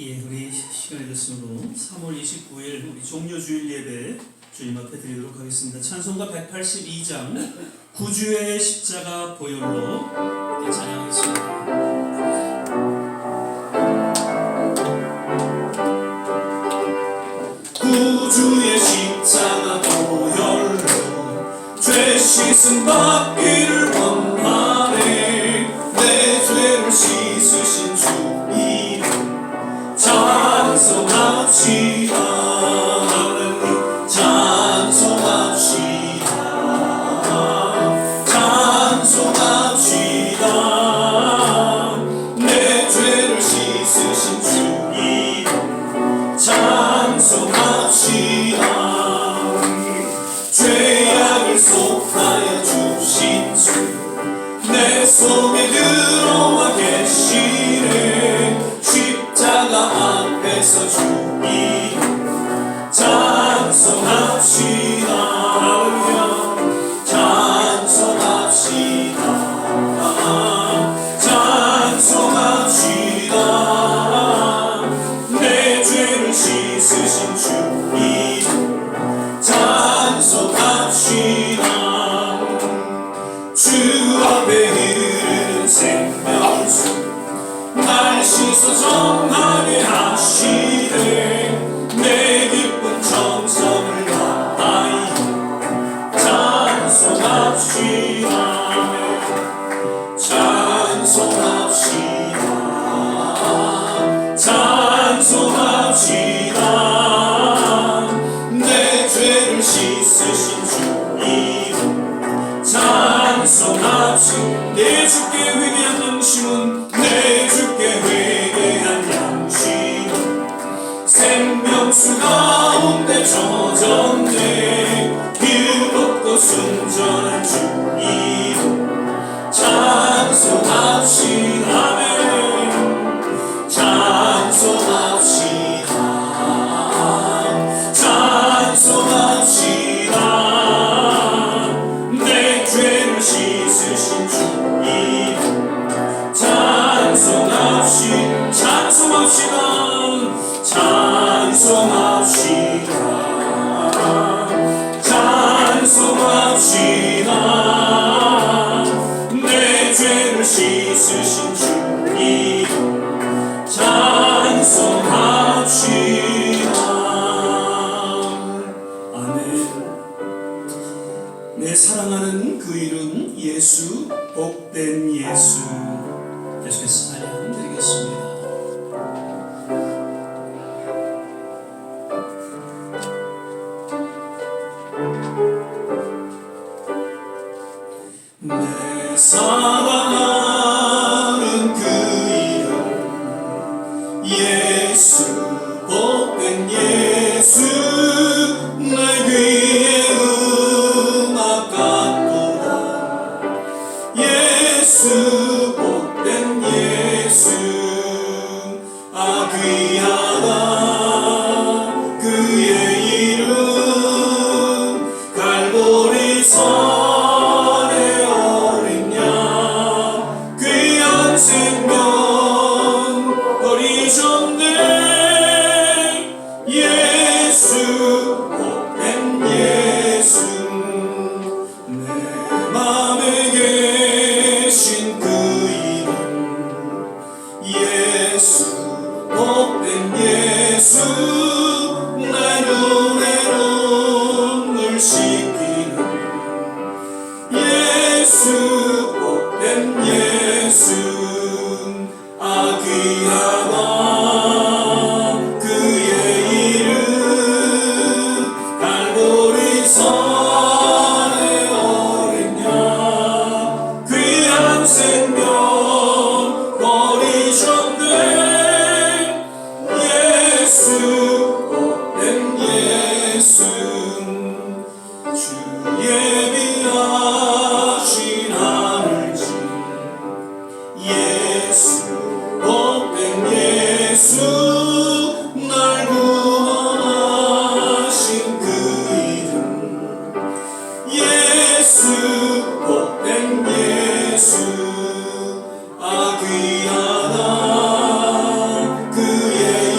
예, 우리 시간이 됐으므로 3월 29일 우리 종료주일 예배 주님 앞에 드리도록 하겠습니다. 찬송가 182장 구주의 십자가 보혈로 함께 찬양하겠습니다. 구주의 십자가 보혈로 죄 씻음 받기를 원하네. 내 죄를 씻으신 주 이름 찬송합시다. 하나님 찬송합시다. 찬송합시다. 내 죄를 씻으신 주 이름 찬송합시다. 죄악을 속하여 주신 주 내 속에 들어와 계시네. 십자가 앞에서 주 이름 찬송합시다. 할렐루야. 찬송합시다. 찬송합시다. 내 죄를 씻으신 주 이름 찬송합시다. 주 앞에 흐르는 생명수 날 씻어 정하게 하시네. 내 기쁜 정성을 다하여 찬송합시다. 찬송합시다. 찬송합시다. 내 죄를 씻으신 주 이름 찬송합시다. 내 주께 회개한 양심은 내 주께 회개한 양심은 생명수 가운데 젖었네. 길겁고 순전한 주 이름 찬송합시다. 아멘. 찬송합시다. 찬송합시다. 내 죄를 씻으신 주 이름 찬송합시다. 찬송합시다. 찬송합시다. 찬송합시다. 내 죄를 씻으신 주 이름 찬송합시다. 아멘. 내 사랑하는 그 이름 예수, 복된 예수. 계속해서 찬양 드리겠습니다. 내 사랑하는 그 이름 예수, 복된 예수. 내 귀에 음악 같도다. 예수, 복된 예수. 아 귀하다 그의 이름. 갈보리 선의 어린 양 귀한 생명 버리셨네. 예수, 복된 예수. 내 맘에 계신 그 이름 예수, 복된 예수. 내 눈에 눈물 씻기는 예수, 복된 예수. 아 귀하다 그의 이름. 갈보리 선의 어린 양 귀한 생명 버리셨네. 예수, 복된 예수. 주 예비하신 하늘집 예수, 복된 예수. 날 구원하신 그 이름 예수, 복된 예수. 아 귀하다 그의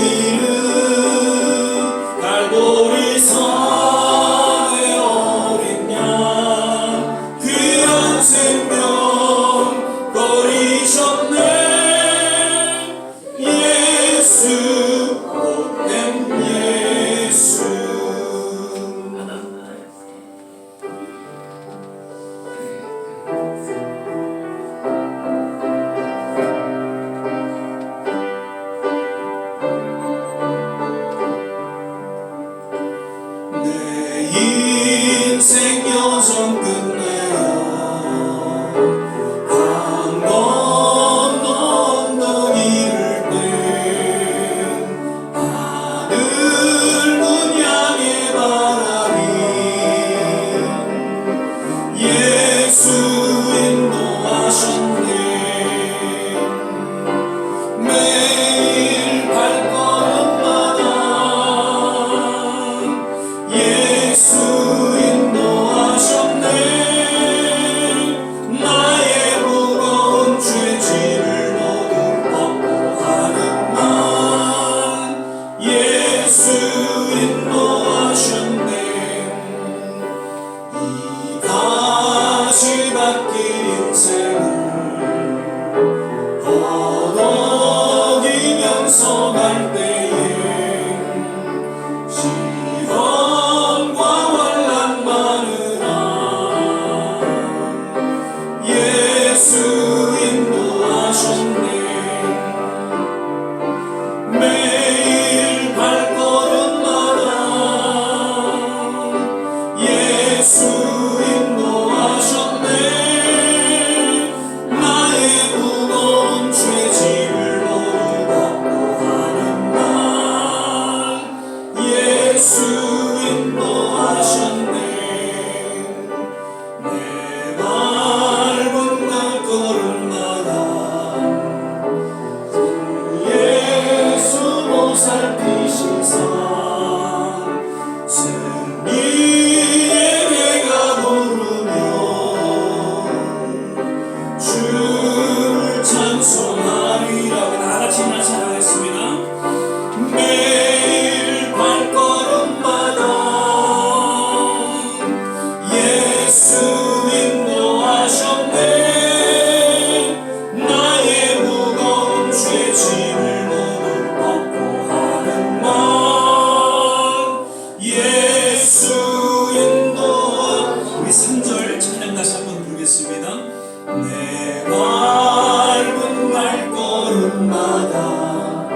밤마다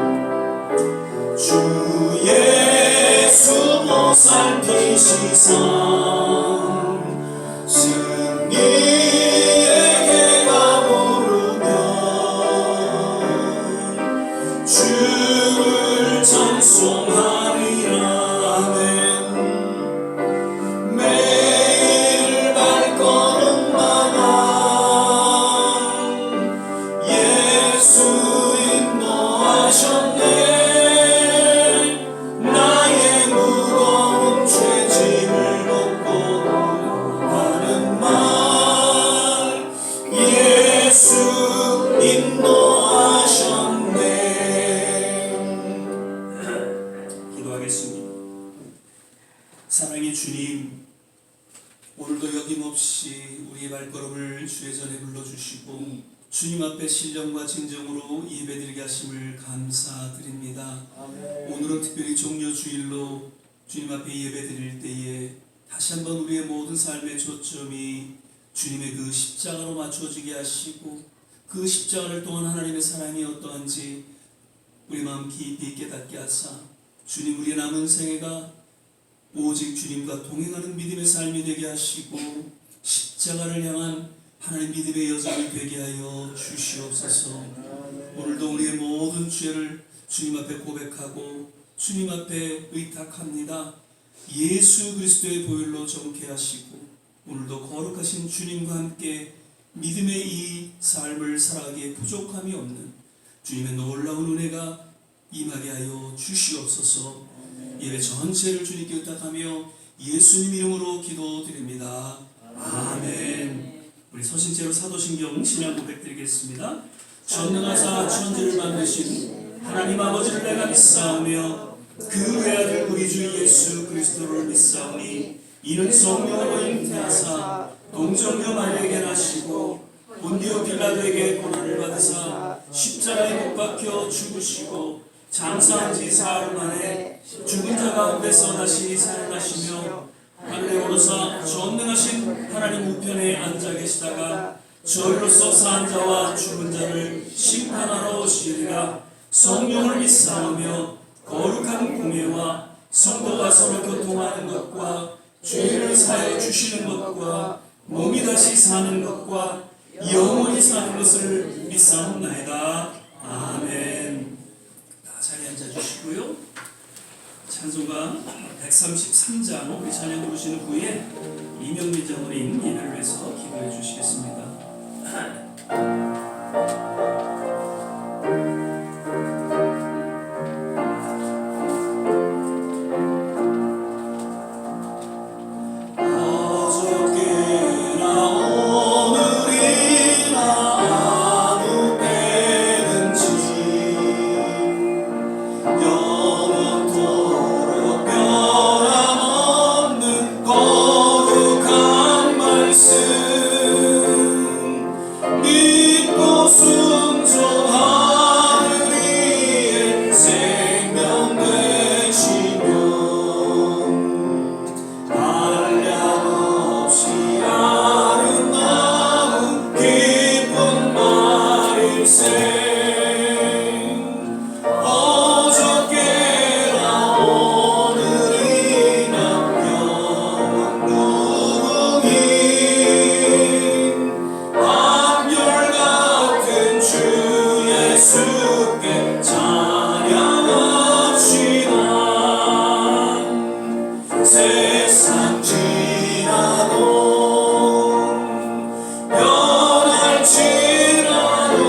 주 예수 보살피시사 승리의 해가 오르면 주를 찬송하리라. 매일 발걸음마다 예수 인도하셨네. 나의 무거운 죄짐을 걷고 하는 말 예수 인도하셨네. 기도하겠습니다. 사랑의 주님, 오늘도 여김없이 우리의 발걸음을 주의 전에 불러주시고 주님 앞에 신령과 진정으로 예배드리게 하심을 감사드립니다. 오늘은 특별히 종려주일로 주님 앞에 예배드릴 때에 다시 한번 우리의 모든 삶의 초점이 주님의 그 십자가로 맞춰지게 하시고 그 십자가를 통한 하나님의 사랑이 어떠한지 우리 마음 깊이 깨닫게 하사 주님 우리의 남은 생애가 오직 주님과 동행하는 믿음의 삶이 되게 하시고 십자가를 향한 하나님 믿음의 여정이 되게 하여 주시옵소서. 오늘도 우리의 모든 죄를 주님 앞에 고백하고 주님 앞에 의탁합니다. 예수 그리스도의 보혈로 정케 하시고 오늘도 거룩하신 주님과 함께 믿음의 이 삶을 살아가기에 부족함이 없는 주님의 놀라운 은혜가 임하게 하여 주시옵소서. 예배 전체를 주님께 의탁하며 예수님 이름으로 기도드립니다. 아멘. 우리 서신제로 사도신경 신앙 고백드리겠습니다. 전능하사 천지를 만드신 하나님 아버지를 내가 믿사오며 그 외아들 우리 주 예수 그리스도를 믿사오니 이는 성령으로 잉태하사 동정녀 마리아에게 나시고 본디오 빌라도에게 고난을 받으사 십자가에 못 박혀 죽으시고 장사한 지 사흘 만에 죽은 자 가운데서 다시 살아나시며 하늘에 오르사 전능하신 하나님 우편에 앉아 계시다가 저희로서 산 자와 죽은 자를 심판하러 오시리라. 성령을 믿사오며 거룩한 공예와 성도가 서로 교통하는 것과 죄를 사하여 주시는 것과 몸이 다시 사는 것과 영원히 사는 것을 믿사옵나이다. 아멘. 다 자리에 앉아주시고요. 찬송가 133장 우리 찬양 부르시는 후에 이명미 장로님 예배를 위해서 기도해 주시겠습니다. 변할지라도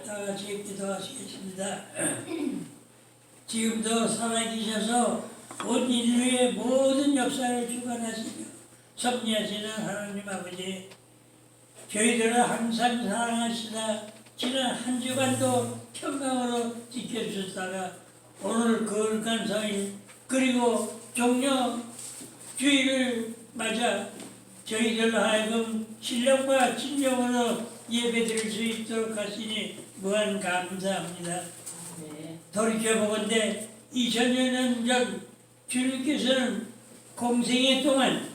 다 같이 기도하시겠습니다. 지금도 살아계셔서 온 인류의 모든 역사를 주관하시며 섭리하시는 하나님 아버지, 저희들을 항상 사랑하시다 지난 한 주간도 평강으로 지켜주셨다가 오늘 거룩한 성일 그리고 종려 주일을 맞아 저희들로 하여금 신령과 진정으로 예배드릴 수 있도록 하시니 무한 감사합니다. 돌이켜보건대 2000여 년 전 주님께서는 공생애 동안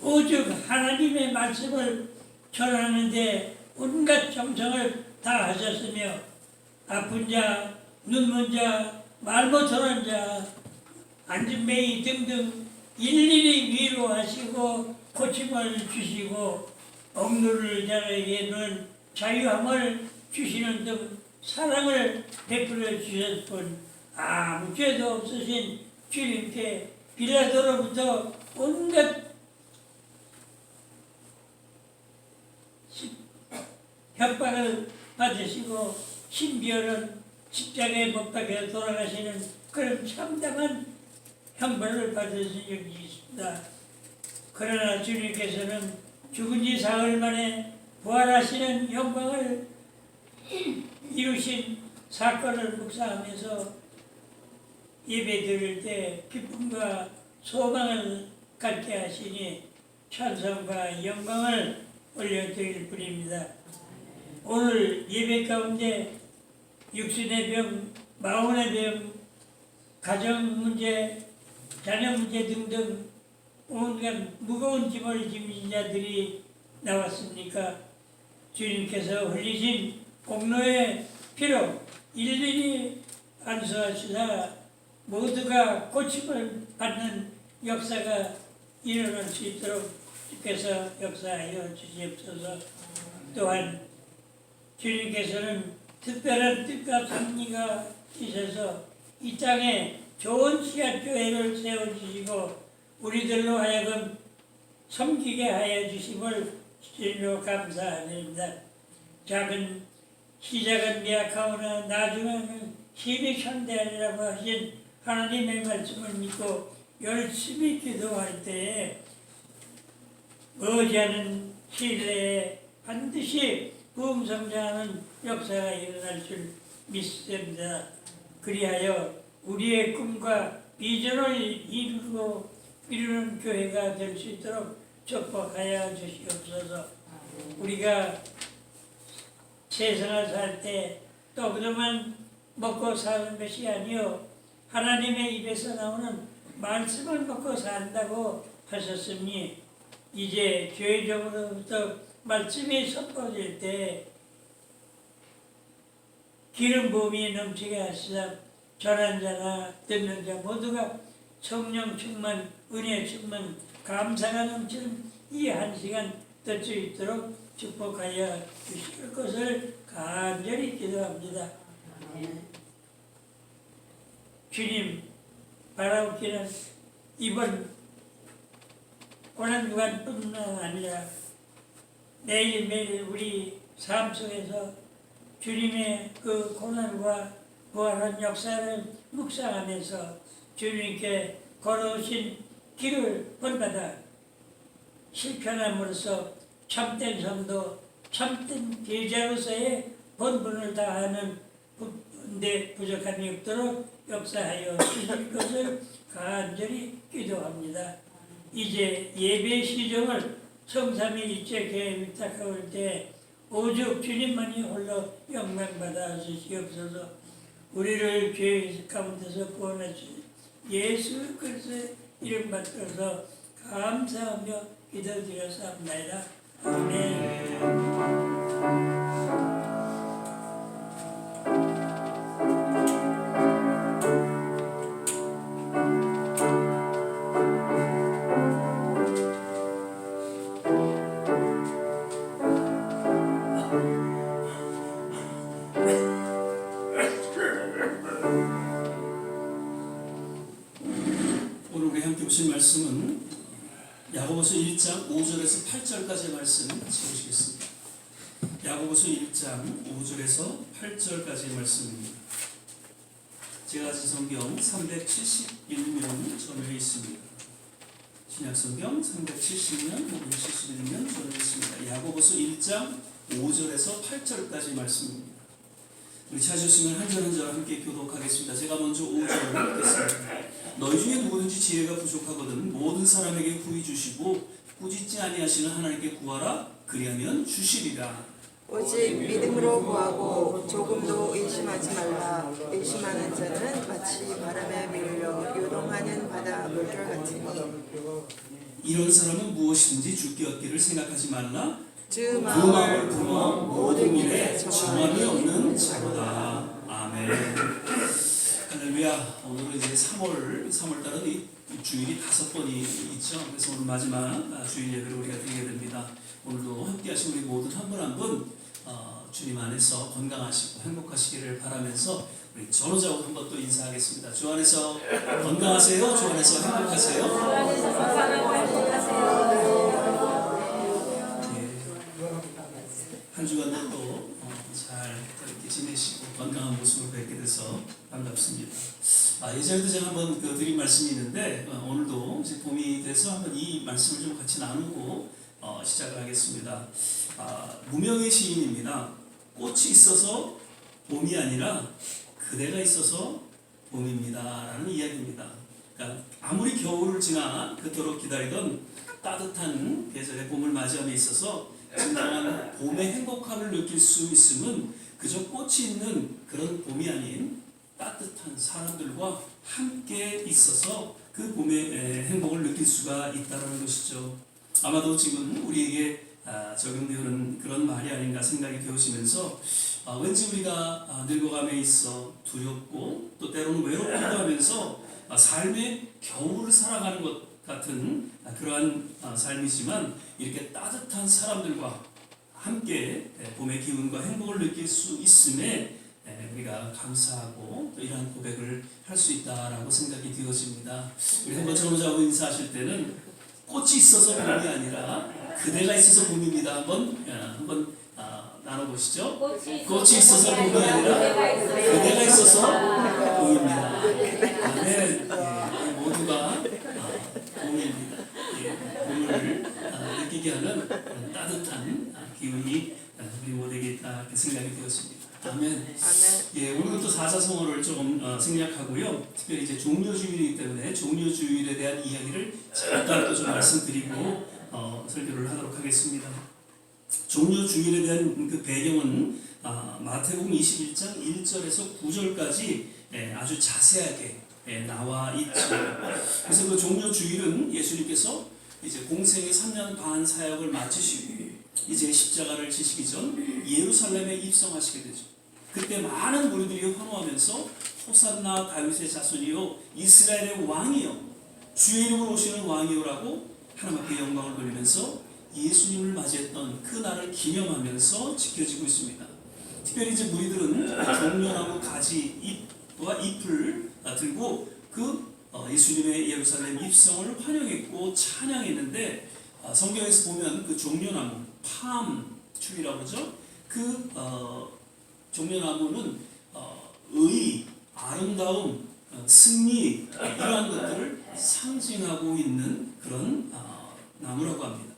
오직 하나님의 말씀을 전하는데 온갖 정성을 다하셨으며 아픈 자, 눈먼 자, 말 못하는 자, 앉은 매이 등등 일일이 위로하시고 고침을 주시고 억누를 자에게는 자유함을 주시는 등 사랑을 베풀어 주셨을 뿐 아무 죄도 없으신 주님께 빌라도로부터 온갖 협박을 받으시고 신비어는 십자가에 못 박혀 돌아가시는 그런 참담한 형벌을 받으신 적이 있습니다. 그러나 주님께서는 죽은 지 사흘 만에 부활하시는 영광을 이루신 사건을 묵상하면서 예배 드릴 때 기쁨과 소망을 갖게 하시니 찬송과 영광을 올려드릴 뿐입니다. 오늘 예배 가운데 육신의 병, 마음의 병, 가정 문제, 자녀 문제 등등 온갖 무거운 짐을 지닌 자들이 나왔습니까? 주님께서 흘리신 공로의 피로 일일이 안수하시다 모두가 고침을 받는 역사가 일어날 수 있도록 주께서 역사하여 주시옵소서. 또한 주님께서는 특별한 뜻과 섭리가 있어서 이 땅에 좋은 씨앗교회를 세워주시고 우리들로 하여금 섬기게 하여 주심을 주님으로 감사합니다. 작은 시작은 미약하오나 나중에는 힘이 창대하리라고 하신 하나님의 말씀을 믿고 열심히 기도할 때에 머지않은 시일내에 반드시 부흥성장하는 역사가 일어날 줄 믿습니다. 그리하여 우리의 꿈과 비전을 이루는 교회가 될 수 있도록 축복하여 주시옵소서. 우리가 세상을 살 때 또 그동안 먹고 사는 것이 아니요 하나님의 입에서 나오는 말씀을 먹고 산다고 하셨으니 이제 교회적으로부터 말씀이 선포될 때 기름 부음이 넘치게 하시사 전한 자나 듣는 자 모두가 성령 충만, 은혜 충만, 감사가 넘치는 이 한 시간 될 수 있도록 축복하여 주실 것을 간절히 기도합니다. 주님, 바라옵기는 이번 고난주간뿐만 아니라 매일매일 우리 삶 속에서 주님의 그 고난과 부활한 역사를 묵상하면서 주님께 걸어오신 길을 본받아 실천함으로써 참된 성도, 참된 제자로서의 본분을 다하는 데 부족함이 없도록 역사하여 주실 것을 간절히 기도합니다. 이제 예배 시정을 성삼위일체 교회에 위탁할 때 오직 주님만이 홀로 영광받아 주시옵소서. 우리를 죄 가운데서 구원하신 예수 그리스도의 이름 받들어서 감사하며 기도드렸사옵나이다. 아멘. 오늘 우리 함께 보신 말씀은 야고보서 1장 5절에서 8절까지의 말씀 같이 보시겠습니다. 야고보서 1장 5절에서 8절까지의 말씀입니다. 제가 가진 성경 371면 전혀 있습니다. 신약성경 370면 혹은 71면 전혀 있습니다. 야고보서 1장 5절에서 8절까지 말씀입니다. 우리 찾으시면 한 절 한 절 함께 교독하겠습니다. 제가 먼저 5절을 읽겠습니다. 너희 중에 누구든지 지혜가 부족하거든 모든 사람에게 구히 주시고 꾸짖지 아니하시는 하나님께 구하라. 그리하면 주시리라. 오직 믿음으로 구하고 조금도 의심하지 말라. 의심하는 자는 마치 바람에 밀려 요동하는 바다 물결 같으니 이런 사람은 무엇이든지 주께 얻기를 생각하지 말라. 주 그 마음을 마음을 품어 모든 일에 정함이 없는 자로다. 아멘. 할렐루야. 오늘은 이제 3월달은 이 주일이 5번이 있죠. 그래서 오늘 마지막 주일 예배를 우리가 드리게 됩니다. 오늘도 함께 하신 우리 모든 한 분 한 분 주님 안에서 건강하시고 행복하시기를 바라면서 우리 전호자고 한번 또 인사하겠습니다. 주 안에서 건강하세요. 주 안에서 행복하세요. 한 주간도 또 잘 이렇게 지내시고 건강한 모습을 뵙게 돼서 반갑습니다. 예전에도 제가 한번 드린 말씀이 있는데 오늘도 이제 봄이 돼서 한번 이 말씀을 좀 같이 나누고 시작을 하겠습니다. 무명의 시인입니다. 꽃이 있어서 봄이 아니라 그대가 있어서 봄입니다 라는 이야기입니다. 그러니까 아무리 겨울을 지나 그토록 기다리던 따뜻한 계절의 봄을 맞이함에 있어서 진정한 봄의 행복함을 느낄 수 있음은 그저 꽃이 있는 그런 봄이 아닌 따뜻한 사람들과 함께 있어서 그 봄의 행복을 느낄 수가 있다는 것이죠. 아마도 지금 우리에게 적용되는 그런 말이 아닌가 생각이 되어지면서 왠지 우리가 늙어감에 있어 두렵고 또 때로는 외롭기도 하면서 삶의 겨울을 살아가는 것 같은 그러한 삶이지만 이렇게 따뜻한 사람들과 함께 봄의 기운과 행복을 느낄 수 있음에 우리가 감사하고 또 이러한 고백을 할 수 있다라고 생각이 되어집니다. 우리 한번 전호자고 인사하실 때는 꽃이 있어서 봄이 아니라 그대가 있어서 봄입니다. 한번 나눠보시죠. 꽃이 있어서 봄이 아니라 그대가 있어서 봄입니다. 아멘. 모두가 봄입니다. 봄을 느끼게 하는 따뜻한 기운이 우리 모두에게 있다 이렇게 생각이 되었습니다. 아멘. 오늘은 또 사자성어를 조금 생략하고요. 특별히 이제 종료주일이기 때문에 종료주일에 대한 이야기를 잠깐 또 좀 말씀드리고 설교를 하도록 하겠습니다. 종료주일에 대한 그 배경은 마태복음 21장 1절에서 9절까지 아주 자세하게 나와 있죠. 그래서 그 종료주일은 예수님께서 이제 공생의 3년 반 사역을 마치시고 이제 십자가를 지시기 전 예루살렘에 입성하시게 되죠. 그때 많은 무리들이 환호하면서 호산나 다윗의 자손이요 이스라엘의 왕이요 주의 이름으로 오시는 왕이요라고 하나님 앞에 영광을 돌리면서 예수님을 맞이했던 그 날을 기념하면서 지켜지고 있습니다. 특별히 이제 무리들은 종려나무 가지 잎과 잎을 들고 그 예수님의 예루살렘 입성을 환영했고 찬양했는데 성경에서 보면 그 종려나무 팜 트리라고 그러죠. 그 종려나무는 의, 아름다움, 승리 이러한 것들을 상징하고 있는 그런 나무라고 합니다.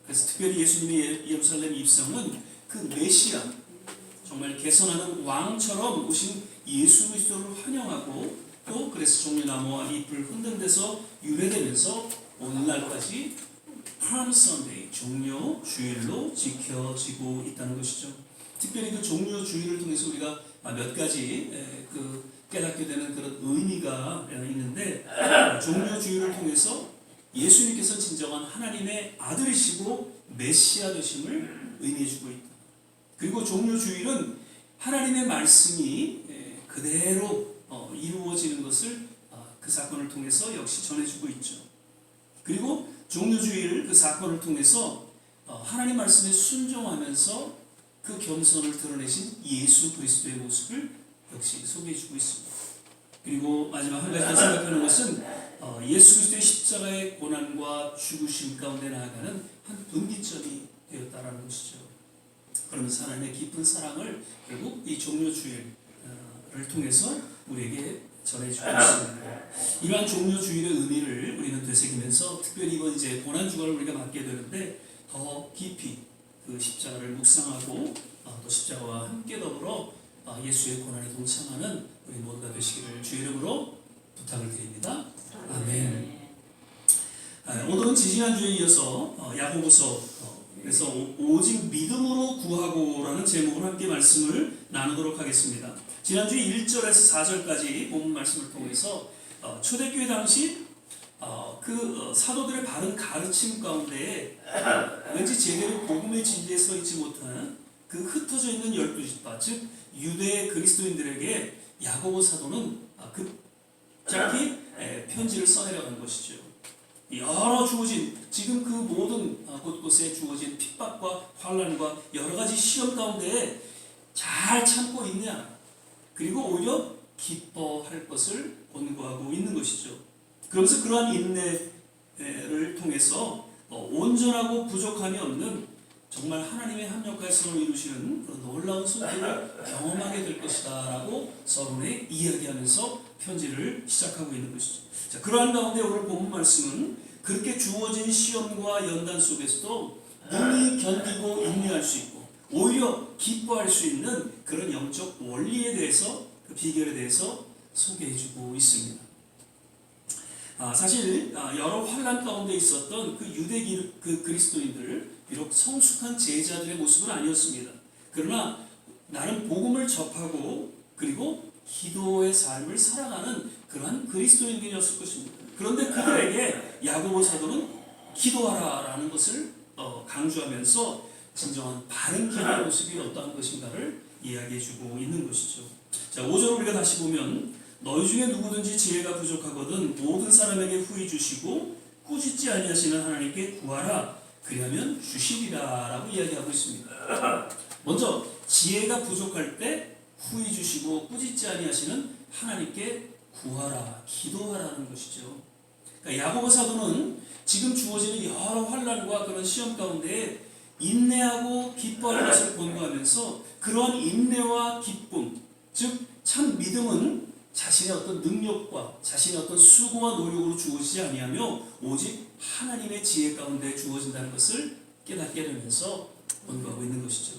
그래서 특별히 예수님의 예루살렘 입성은 그 메시아 정말 개선하는 왕처럼 오신 예수 그리스도를 환영하고 또 그래서 종려나무와 잎을 흔든 데서 유래되면서 오늘날까지 팔m 선데이 종려 주일로 지켜지고 있다는 것이죠. 특별히 그 종려 주일을 통해서 우리가 몇 가지 그 깨닫게 되는 그런 의미가 있는데 종려 주일을 통해서 예수님께서 진정한 하나님의 아들이시고 메시아 되심을 의미해주고 있다. 그리고 종려 주일은 하나님의 말씀이 그대로 이루어지는 것을 그 사건을 통해서 역시 전해주고 있죠. 그리고 종료주일 그 사건을 통해서 하나님 말씀에 순종하면서 그 겸손을 드러내신 예수 그리스도의 모습을 역시 소개해주고 있습니다. 그리고 마지막 한 가지 더 생각하는 것은 예수 그리스도의 십자가의 고난과 죽으심 가운데 나아가는 한 분기점이 되었다라는 것이죠. 그러면서 하나님의 깊은 사랑을 결국 이 종료주일을 통해서 우리에게 전해주고 있습니다. 이러한 종료주일의 의미를 우리는 되새기면서 특별히 이번 이제 고난주간을 우리가 맞게 되는데 더 깊이 그 십자가를 묵상하고 또 십자가와 함께 더불어 예수의 고난에 동참하는 우리 모두가 되시기를 주의 이름으로 부탁을 드립니다. 아멘. 오늘은 지지난주에 이어서 야고보서 그래서 오직 믿음으로 구하고라는 제목으로 함께 말씀을 나누도록 하겠습니다. 지난주에 1절에서 4절까지 본 말씀을 통해서 초대교회 당시 그 사도들의 바른 가르침 가운데 왠지 제대로 복음의 진리에 서 있지 못한 그 흩어져 있는 12지파 즉 유대 그리스도인들에게 야고보 사도는 급작히 편지를 써내려간 것이죠. 여러 주어진 지금 그 모든 곳곳에 주어진 핍박과 환난과 여러 가지 시험 가운데 잘 참고 있냐 그리고 오히려 기뻐할 것을 권고하고 있는 것이죠. 그러면서 그러한 인내를 통해서 온전하고 부족함이 없는 정말 하나님의 합력과 선을 이루시는 그런 놀라운 손길을 경험하게 될 것이다 라고 서론에 이야기하면서 편지를 시작하고 있는 것이죠. 자, 그러한 가운데 오늘 본문 말씀은 그렇게 주어진 시험과 연단 속에서도 능히 견디고 인내할 수 있고 오히려 기뻐할 수 있는 그런 영적 원리에 대해서 그 비결에 대해서 소개해주고 있습니다. 사실 여러 환난 가운데 있었던 그 유대 그리스도인들 비록 성숙한 제자들의 모습은 아니었습니다. 그러나 나는 복음을 접하고 그리고 기도의 삶을 살아가는 그러한 그리스도인들이었을 것입니다. 그런데 그들에게 야고보 사도는 기도하라라는 것을 강조하면서 진정한 바른 기도의 모습이 어떠한 것인가를 이야기해주고 있는 것이죠. 자, 5절 우리가 다시 보면 너희 중에 누구든지 지혜가 부족하거든 모든 사람에게 후히 주시고 꾸짖지 아니하시는 하나님께 구하라 그리하면 주시리라 라고 이야기하고 있습니다. 먼저 지혜가 부족할 때 후히 주시고 꾸짖지 아니하시는 하나님께 구하라 기도하라는 것이죠. 그러니까 야고보 사도는 지금 주어지는 여러 환난과 그런 시험 가운데 인내하고 기뻐할 것을 권고하면서 그러한 인내와 기쁨 즉 참 믿음은 자신의 어떤 능력과 자신의 어떤 수고와 노력으로 주어지지 아니하며 오직 하나님의 지혜 가운데 주어진다는 것을 깨닫게 되면서 권고하고 있는 것이죠.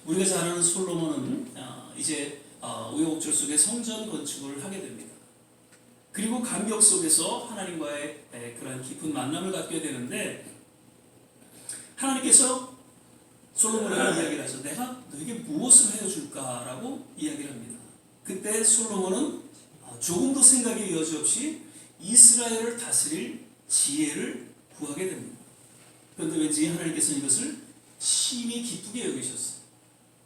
우리가 잘 아는 솔로몬은 이제 우여곡절 속에 성전 건축을 하게 됩니다. 그리고 감격 속에서 하나님과의 그런 깊은 만남을 갖게 되는데 하나님께서 솔로몬에게 이야기를 하셔서 내가 너에게 무엇을 해줄까라고 이야기를 합니다. 그때 솔로몬은 조금도 생각의 여지 없이 이스라엘을 다스릴 지혜를 구하게 됩니다. 그런데 왠지 하나님께서는 이것을 심히 기쁘게 여기셨어요.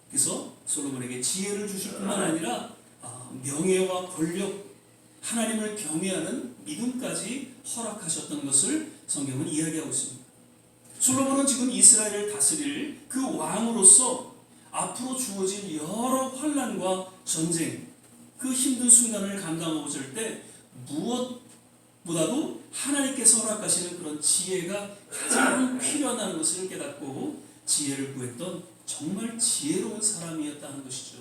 그래서 솔로몬에게 지혜를 주실 뿐만 아니라 명예와 권력, 하나님을 경외하는 믿음까지 허락하셨던 것을 성경은 이야기하고 있습니다. 솔로몬은 지금 이스라엘을 다스릴 그 왕으로서 앞으로 주어진 여러 환난과 전쟁, 그 힘든 순간을 감당하고자 할 때 무엇보다도 하나님께서 허락하시는 그런 지혜가 가장 필요하다는 것을 깨닫고 지혜를 구했던 정말 지혜로운 사람이었다는 것이죠.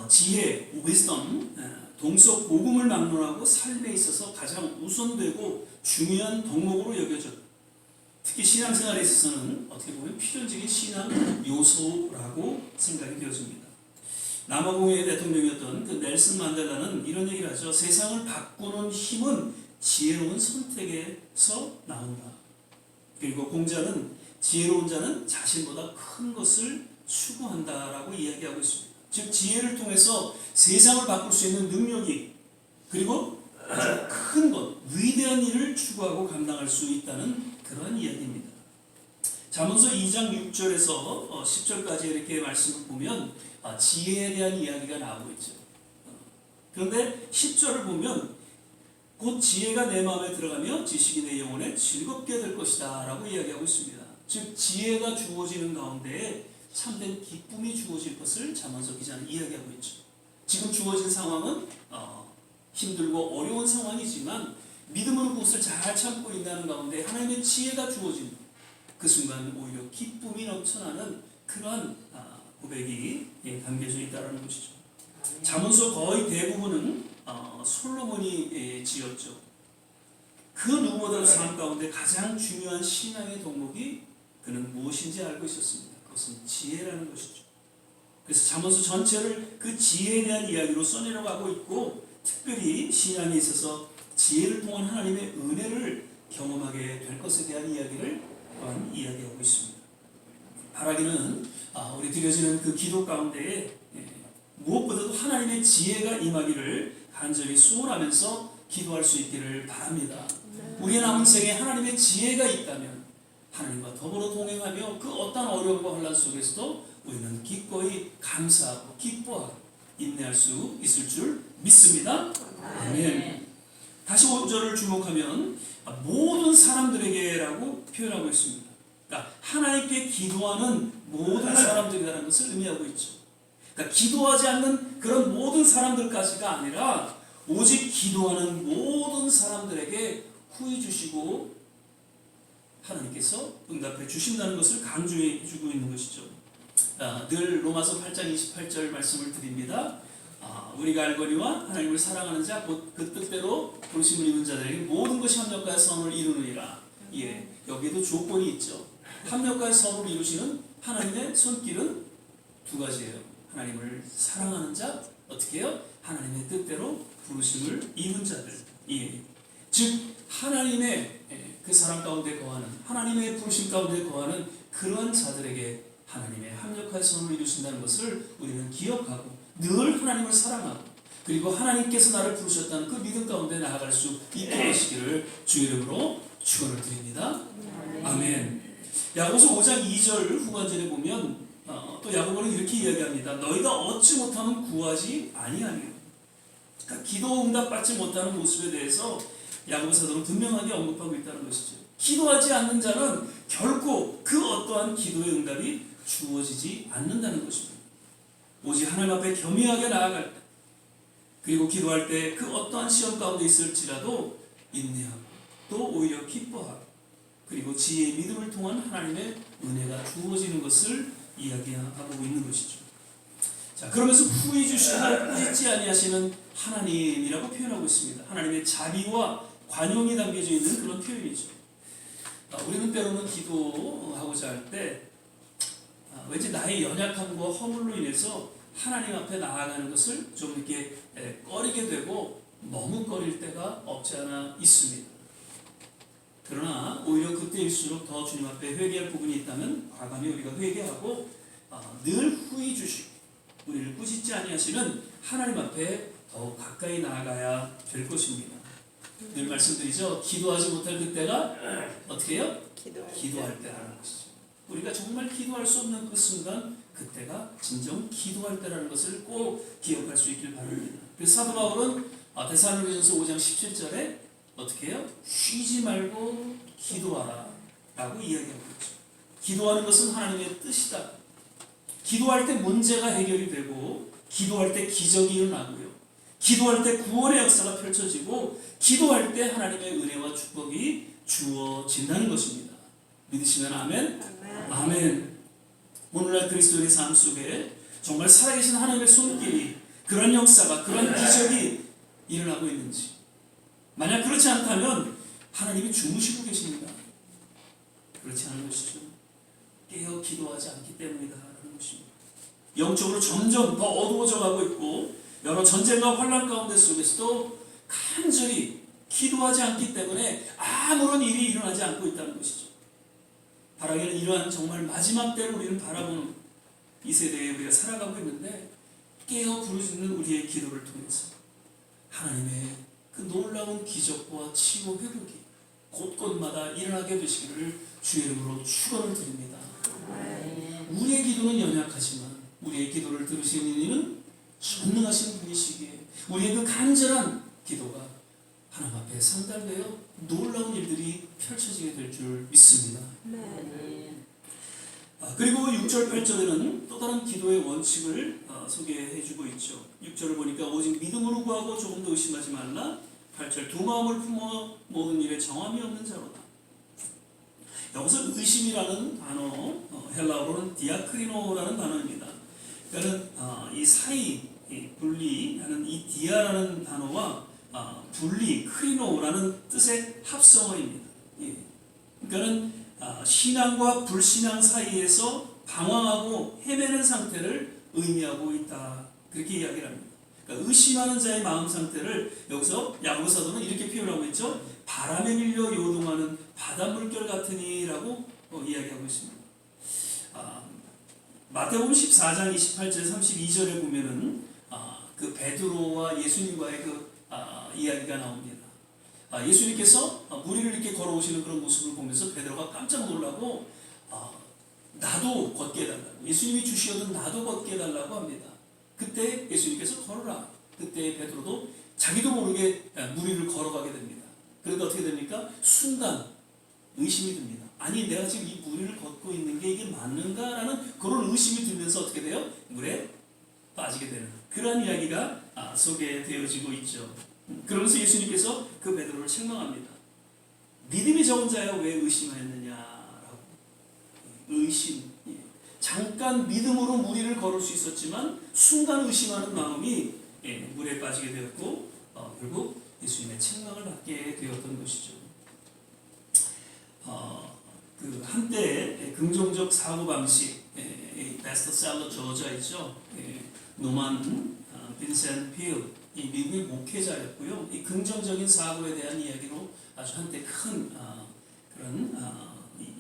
지혜, wisdom, 동서 복음을 막론하고 삶에 있어서 가장 우선되고 중요한 덕목으로 여겨졌다. 특히 신앙생활에 있어서는 어떻게 보면 필연적인 신앙 요소라고 생각이 되어집니다. 남아공의 대통령이었던 그 넬슨 만델라는 이런 얘기를 하죠. 세상을 바꾸는 힘은 지혜로운 선택에서 나온다. 그리고 공자는 지혜로운 자는 자신보다 큰 것을 추구한다라고 이야기하고 있습니다. 즉 지혜를 통해서 세상을 바꿀 수 있는 능력이 그리고 아주 큰 것, 위대한 일을 추구하고 감당할 수 있다는 그런 이야기입니다. 잠언서 2장 6절에서 10절까지 이렇게 말씀을 보면 지혜에 대한 이야기가 나오고 있죠. 그런데 10절을 보면 곧 지혜가 내 마음에 들어가며 지식이 내 영혼에 즐겁게 될 것이다 라고 이야기하고 있습니다. 즉 지혜가 주어지는 가운데 참된 기쁨이 주어질 것을 잠언서 기자는 이야기하고 있죠. 지금 주어진 상황은 힘들고 어려운 상황이지만 믿음으로 그것을 잘 참고 있다는 가운데 하나님의 지혜가 주어진 그 순간 오히려 기쁨이 넘쳐나는 그러한 고백이 담겨져 있다는 것이죠. 잠언서 거의 대부분은 솔로몬이 지었죠. 그 누구보다도 삶 가운데 가장 중요한 신앙의 덕목이 그는 무엇인지 알고 있었습니다. 그것은 지혜라는 것이죠. 그래서 잠언서 전체를 그 지혜에 대한 이야기로 써내려가고 있고, 특별히 신앙에 있어서 지혜를 통한 하나님의 은혜를 경험하게 될 것에 대한 이야기를 또한 이야기하고 있습니다. 바라기는 우리 드려지는 그 기도 가운데에 무엇보다도 하나님의 지혜가 임하기를 간절히 소원하면서 기도할 수 있기를 바랍니다. 우리의 남은 생에 하나님의 지혜가 있다면 하나님과 더불어 동행하며 그 어떤 어려움과 혼란 속에서도 우리는 기꺼이 감사하고 기뻐하고 인내할 수 있을 줄 믿습니다. 아멘. 다시 5절을 주목하면 모든 사람들에게라고 표현하고 있습니다. 그러니까 하나님께 기도하는 모든 사람들이라는 것을 의미하고 있죠. 그러니까 기도하지 않는 그런 모든 사람들까지가 아니라 오직 기도하는 모든 사람들에게 후히 주시고 하나님께서 응답해 주신다는 것을 강조해 주고 있는 것이죠. 늘 로마서 8장 28절 말씀을 드립니다. 우리가 알거니와 하나님을 사랑하는 자 곧 그 뜻대로 부르심을 입은 자들에게 모든 것이 합력하여 선을 이루느니라. 여기에도 조건이 있죠. 합력하여 선을 이루시는 하나님의 손길은 두 가지예요. 하나님을 사랑하는 자, 어떻게 해요? 하나님의 뜻대로 부르심을 입은 자들. 즉 하나님의 그 사랑 가운데 거하는, 하나님의 부르심 가운데 거하는 그런 자들에게 하나님의 합력하여 선을 이루신다는 것을 우리는 기억하고 늘 하나님을 사랑하고, 그리고 하나님께서 나를 부르셨다는 그 믿음 가운데 나아갈 수 있게 되시기를 주의 이름으로 축원을 드립니다. 아멘. 야고보서 5장 2절 후반절에 보면 또 야고보는 이렇게 이야기합니다. 너희가 얻지 못하면 구하지 아니하며. 그러니까 기도 응답 받지 못하는 모습에 대해서 야고보 사도는 분명하게 언급하고 있다는 것이죠. 기도하지 않는 자는 결코 그 어떠한 기도의 응답이 주어지지 않는다는 것입니다. 오직 하나님 앞에 겸허하게 나아갈 때, 그리고 기도할 때 그 어떠한 시험 가운데 있을지라도 인내하고 또 오히려 기뻐하고, 그리고 지혜의 믿음을 통한 하나님의 은혜가 주어지는 것을 이야기하고 있는 것이죠. 자, 그러면서 후히 주시고 꾸짖지 아니하시는 하나님이라고 표현하고 있습니다. 하나님의 자비와 관용이 담겨져 있는 그런 표현이죠. 우리는 때로는 기도하고자 할 때 왠지 나의 연약함과 허물로 인해서 하나님 앞에 나아가는 것을 좀 이렇게 꺼리게 되고 머뭇거릴 때가 없지 않아 있습니다. 그러나 오히려 그때일수록 더 주님 앞에 회개할 부분이 있다면 과감히 우리가 회개하고 늘 후히 주시고 우리를 꾸짖지 아니하시는 하나님 앞에 더욱 가까이 나아가야 될 것입니다. 늘 말씀드리죠. 기도하지 못할 그때가 어떻게 해요? 기도할 때라는 것이죠. 우리가 정말 기도할 수 없는 그 순간, 그때가 진정 기도할 때라는 것을 꼭 기억할 수 있길 바랍니다. 그래서 사도 바울은 데살로니가전서 5장 17절에 어떻게 해요? 쉬지 말고 기도하라 라고 이야기하고 있죠. 기도하는 것은 하나님의 뜻이다. 기도할 때 문제가 해결이 되고, 기도할 때 기적이 일어나고요, 기도할 때 구원의 역사가 펼쳐지고, 기도할 때 하나님의 은혜와 축복이 주어진다는 것입니다. 믿으시면 아멘? 아멘. 오늘날 그리스도의 삶 속에 정말 살아계신 하나님의 손길이, 그런 역사가, 그런 기적이 일어나고 있는지, 만약 그렇지 않다면 하나님이 주무시고 계십니다. 그렇지 않은 것이죠. 깨어 기도하지 않기 때문이다 라는 것입니다. 영적으로 점점 더 어두워져 가고 있고, 여러 전쟁과 환난 가운데 속에서도 간절히 기도하지 않기 때문에 아무런 일이 일어나지 않고 있다는 것이죠. 바라기는 이러한 정말 마지막 때를 우리는 바라보는 이 세대에 우리가 살아가고 있는데, 깨어 부르짖는 우리의 기도를 통해서 하나님의 그 놀라운 기적과 치유 회복이 곳곳마다 일어나게 되시기를 주의 이름으로 축원을 드립니다. 우리의 기도는 연약하지만 우리의 기도를 들으시는 이는 전능하신 분이시기에 우리의 그 간절한 기도가 하나님 앞에 상달되어 놀라운 일들이 펼쳐지게 될 줄 믿습니다. 그리고 6절 8절에는 또 다른 기도의 원칙을 소개해주고 있죠. 6절을 보니까 오직 믿음으로 구하고 조금도 의심하지 말라. 8절 두 마음을 품어 모든 일에 정함이 없는 자로다. 여기서 의심이라는 단어, 헬라어로는 디아크리노라는 단어입니다. 그러니까 이 사이, 이 분리하는 이 디아라는 단어와 분리, 크리노라는 뜻의 합성어입니다. 예. 그러니까는 신앙과 불신앙 사이에서 방황하고 헤매는 상태를 의미하고 있다. 그렇게 이야기를 합니다. 그러니까 의심하는 자의 마음 상태를 여기서 야고보 사도는 이렇게 표현하고 있죠. 바람에 밀려 요동하는 바닷물결 같으니라고 이야기하고 있습니다. 마태복음 14장 28절 32절에 보면은 그 베드로와 예수님과의 그 이야기가 나옵니다. 예수님께서 무리를 이렇게 걸어오시는 그런 모습을 보면서 베드로가 깜짝 놀라고 나도 걷게 해달라고, 예수님이 주시어든 나도 걷게 해달라고 합니다. 그때 예수님께서 걸어라. 그때 베드로도 자기도 모르게 무리를 걸어가게 됩니다. 그런데 어떻게 됩니까? 순간 의심이 듭니다. 아니 내가 지금 이 무리를 걷고 있는 게 이게 맞는가라는 그런 의심이 들면서 어떻게 돼요? 물에 빠지게 되는 그런 이야기가 소개되어지고 있죠. 그러면서 예수님께서 그 베드로를 책망합니다. 믿음이 적은 자여 왜 의심하였느냐라고. 의심. 잠깐 믿음으로 무리를 걸을 수 있었지만 순간 의심하는 마음이 물에 빠지게 되었고 결국 예수님의 책망을 받게 되었던 것이죠. 그 한때 긍정적 사고 방식, 베스트셀러 저자이죠. 노만 빈센트 필, 이 미국의 목회자였고요. 이 긍정적인 사고에 대한 이야기로 아주 한때 큰 그런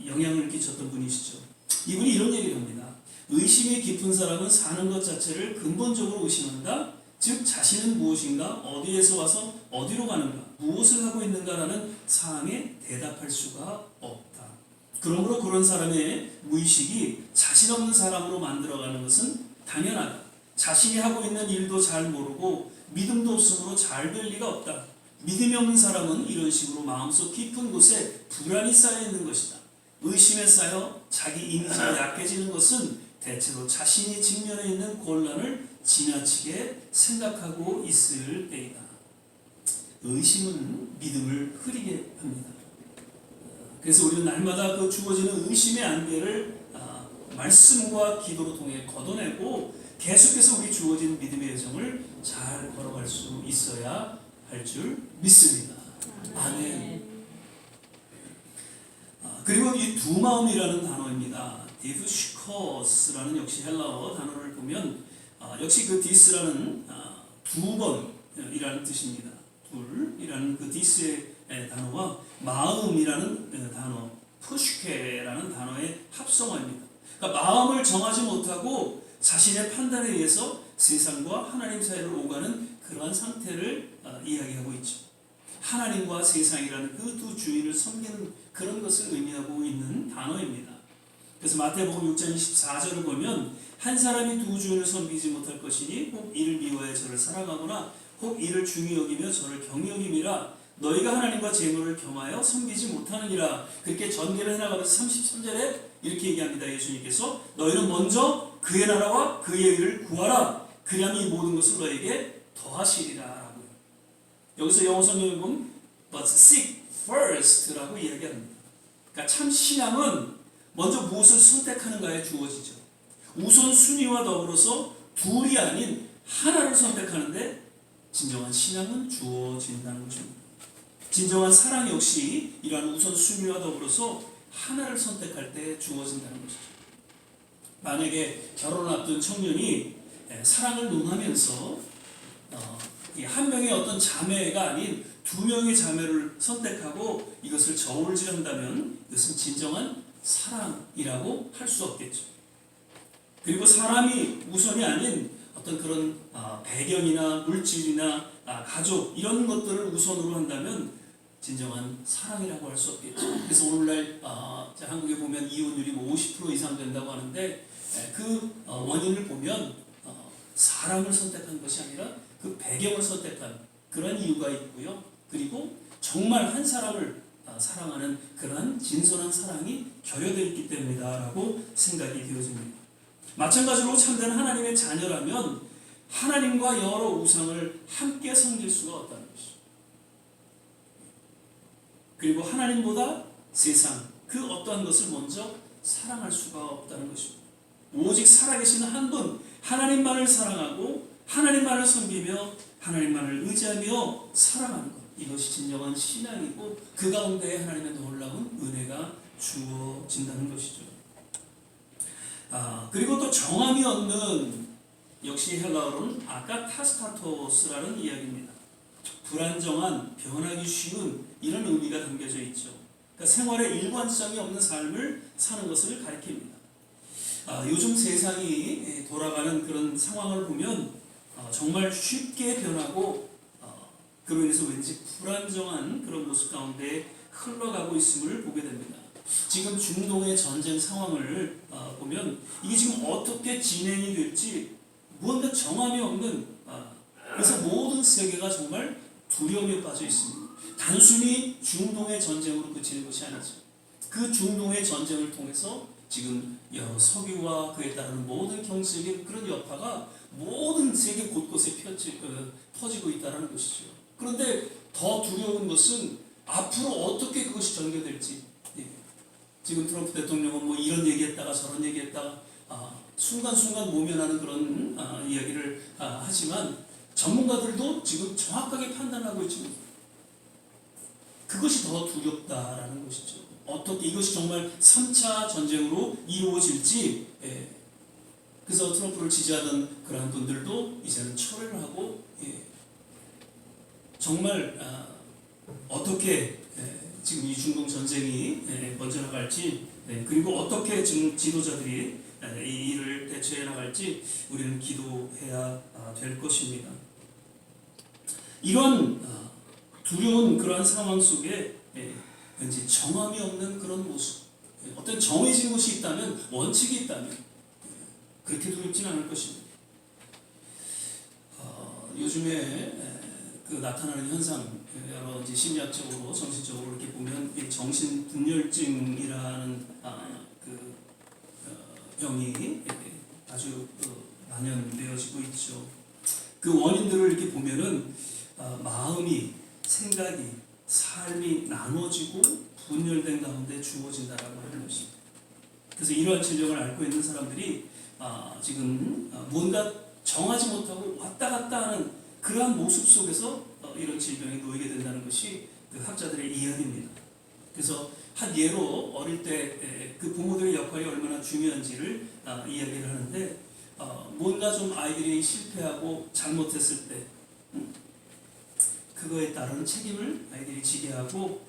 영향을 끼쳤던 분이시죠. 이분이 이런 얘기를 합니다. 의심이 깊은 사람은 사는 것 자체를 근본적으로 의심한다. 즉 자신은 무엇인가, 어디에서 와서 어디로 가는가, 무엇을 하고 있는가라는 사항에 대답할 수가 없다. 그러므로 그런 사람의 무의식이 자신 없는 사람으로 만들어가는 것은 당연하다. 자신이 하고 있는 일도 잘 모르고 믿음도 없으므로 잘 될 리가 없다. 믿음이 없는 사람은 이런 식으로 마음속 깊은 곳에 불안이 쌓여 있는 것이다. 의심에 쌓여 자기 이미지가 약해지는 것은 대체로 자신이 직면해 있는 곤란을 지나치게 생각하고 있을 때이다. 의심은 믿음을 흐리게 합니다. 그래서 우리는 날마다 그 주어지는 의심의 안개를 말씀과 기도로 통해 걷어내고 계속해서 우리 주어진 믿음의 여정을 잘 걸어갈 수 있어야 할 줄 믿습니다. 아멘. 그리고 이 두 마음이라는 단어입니다. 디스코스라는 역시 헬라어 단어를 보면 역시 그 디스라는 두 번이라는 뜻입니다. 둘이라는 그 디스의 단어와 마음이라는 단어, 푸슈케라는 단어의 합성어입니다. 그러니까 마음을 정하지 못하고 자신의 판단에 의해서 세상과 하나님 사이를 오가는 그러한 상태를 이야기하고 있죠. 하나님과 세상이라는 그 두 주인을 섬기는 그런 것을 의미하고 있는 단어입니다. 그래서 마태복음 6장 24절을 보면 한 사람이 두 주인을 섬기지 못할 것이니 혹 이를 미워해 저를 사랑하거나 혹 이를 중히 여기며 저를 경히 여김이라. 너희가 하나님과 재물을 겸하여 섬기지 못하느니라. 그렇게 전개를 해나가면서 33절에 이렇게 얘기합니다. 예수님께서 너희는 먼저 그의 나라와 그의 의를 구하라. 그리하면 이 모든 것을 너에게 더하시리라 라고요. 여기서 영어 성경에 보면 But seek first라고 이야기합니다. 그러니까 참 신앙은 먼저 무엇을 선택하는가에 주어지죠. 우선순위와 더불어서 둘이 아닌 하나를 선택하는데 진정한 신앙은 주어진다는 것입니다. 진정한 사랑 역시 이러한 우선순위와 더불어서 하나를 선택할 때 주어진다는 것이죠. 만약에 결혼을 앞둔 청년이 사랑을 논하면서 한 명의 어떤 자매가 아닌 두 명의 자매를 선택하고 이것을 저울질한다면 이것은 진정한 사랑이라고 할 수 없겠죠. 그리고 사람이 우선이 아닌 어떤 그런 배경이나 물질이나 가족 이런 것들을 우선으로 한다면 진정한 사랑이라고 할 수 없겠죠. 그래서 오늘날 한국에 보면 이혼율이 50% 이상 된다고 하는데 그 원인을 보면 사랑을 선택한 것이 아니라 그 배경을 선택한 그런 이유가 있고요. 그리고 정말 한 사람을 사랑하는 그러한 진솔한 사랑이 결여되어 있기 때문이다라고 생각이 되어집니다. 마찬가지로 참된 하나님의 자녀라면 하나님과 여러 우상을 함께 섬길 수가 없다는 것이죠. 그리고 하나님보다 세상 그 어떠한 것을 먼저 사랑할 수가 없다는 것입니다. 오직 살아계신 한 분, 하나님만을 사랑하고 하나님만을 섬기며 하나님만을 의지하며 살아가는 것, 이것이 진정한 신앙이고 그 가운데 하나님의 놀라운 은혜가 주어진다는 것이죠. 그리고 또 정함이 없는, 역시 헬라어로는 아카타스타토스라는 이야기입니다. 불안정한, 변하기 쉬운 이런 의미가 담겨져 있죠. 그러니까 생활에 일관성이 없는 삶을 사는 것을 가리킵니다. 요즘 세상이 돌아가는 그런 상황을 보면 정말 쉽게 변하고 그로 인해서 왠지 불안정한 그런 모습 가운데 흘러가고 있음을 보게 됩니다. 지금 중동의 전쟁 상황을 보면 이게 지금 어떻게 진행이 될지 무언가 정함이 없는, 그래서 모든 세계가 정말 두려움에 빠져 있습니다. 단순히 중동의 전쟁으로 그치는 것이 아니죠. 그 중동의 전쟁을 통해서 지금 석유와 그에 따른 모든 경제적인 그런 여파가 모든 세계 곳곳에 퍼지고 있다는 것이죠. 그런데 더 두려운 것은 앞으로 어떻게 그것이 전개될지. 지금 트럼프 대통령은 뭐 이런 얘기했다가 저런 얘기했다가 순간순간 모면하는 그런 이야기를 하지만 전문가들도 지금 정확하게 판단하고 있지 못합니다. 그것이 더 두렵다라는 것이죠. 어떻게 이것이 정말 3차 전쟁으로 이루어질지, 그래서 트럼프를 지지하던 그러한 분들도 이제는 철회를 하고, 정말 어떻게 지금 이 중동 전쟁이 번져나갈지, 그리고 어떻게 지금 지도자들이 이 일을 대처해 나갈지 우리는 기도해야 될 것입니다. 이런 두려운 그러한 상황 속에 왠지 정함이 없는 그런 모습, 어떤 정해진 것이 있다면, 원칙이 있다면 그렇게 두렵지는 않을 것입니다. 요즘에 그 나타나는 현상, 여러 이제 심리학적으로, 정신적으로 이렇게 보면 정신분열증이라는 그 병이 아주 만연되어지고 있죠. 그 원인들을 이렇게 보면은 마음이, 생각이, 삶이 나눠지고 분열된 가운데 주어진다라고 하는 것입니다. 그래서 이러한 질병을 앓고 있는 사람들이 지금 뭔가 정하지 못하고 왔다 갔다 하는 그러한 모습 속에서 이런 질병에 놓이게 된다는 것이 그 학자들의 이야기입니다. 그래서 한 예로 어릴 때 그 부모들의 역할이 얼마나 중요한지를 이야기를 하는데, 뭔가 좀 아이들이 실패하고 잘못했을 때 그거에 따른 책임을 아이들이 지게 하고,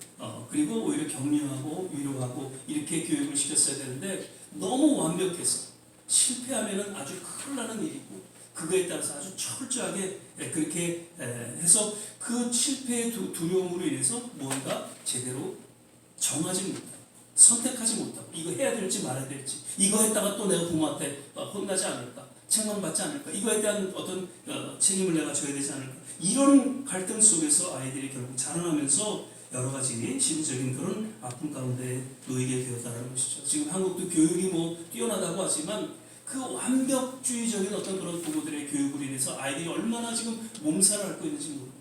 그리고 오히려 격려하고 위로하고 이렇게 교육을 시켰어야 되는데, 너무 완벽해서 실패하면은 아주 큰일 나는 일이고, 그거에 따라서 아주 철저하게 그렇게 해서 그 실패의 두려움으로 인해서 뭔가 제대로 정하지 못하고 선택하지 못하고, 이거 해야 될지 말아야 될지, 이거 했다가 또 내가 부모한테 혼나지 않을까, 책망받지 않을까, 이거에 대한 어떤 책임을 내가 져야 되지 않을까, 이런 갈등 속에서 아이들이 결국 자라나면서 여러 가지 심리적인 그런 아픔 가운데 놓이게 되었다는 것이죠. 지금 한국도 교육이 뭐 뛰어나다고 하지만 그 완벽주의적인 어떤 그런 부모들의 교육으로 인해서 아이들이 얼마나 지금 몸살을 앓고 있는지 모르고,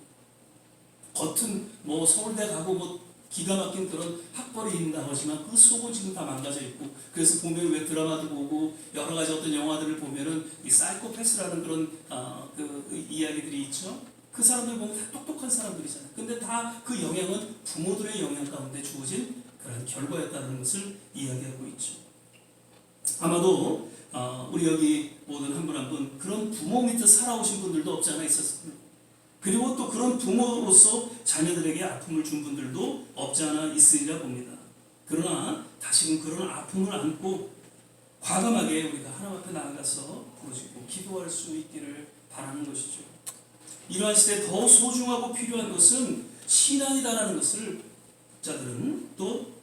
겉은 뭐 서울대 가고 뭐 기가 막힌 그런 학벌이 있다고 하지만 그 속은 지금 다 망가져 있고, 그래서 보면 왜 드라마도 보고 여러 가지 어떤 영화들을 보면은 이 사이코패스라는 그런 그 이야기들이 있죠. 그 사람들 보면 다 똑똑한 사람들이잖아요. 근데 다 그 영향은 부모들의 영향 가운데 주어진 그런 결과였다는 것을 이야기하고 있죠. 아마도 우리 여기 모든 한 분 한 분 그런 부모 밑에 살아오신 분들도 없지 않아 있었습니다. 그리고 또 그런 부모로서 자녀들에게 아픔을 준 분들도 없지 않아 있으리라 봅니다. 그러나 다시금 그런 아픔을 안고 과감하게 우리가 하나님 앞에 나아가서 부르짖고 기도할 수 있기를 바라는 것이죠. 이러한 시대에 더 소중하고 필요한 것은 신앙이다라는 것을 자들은 또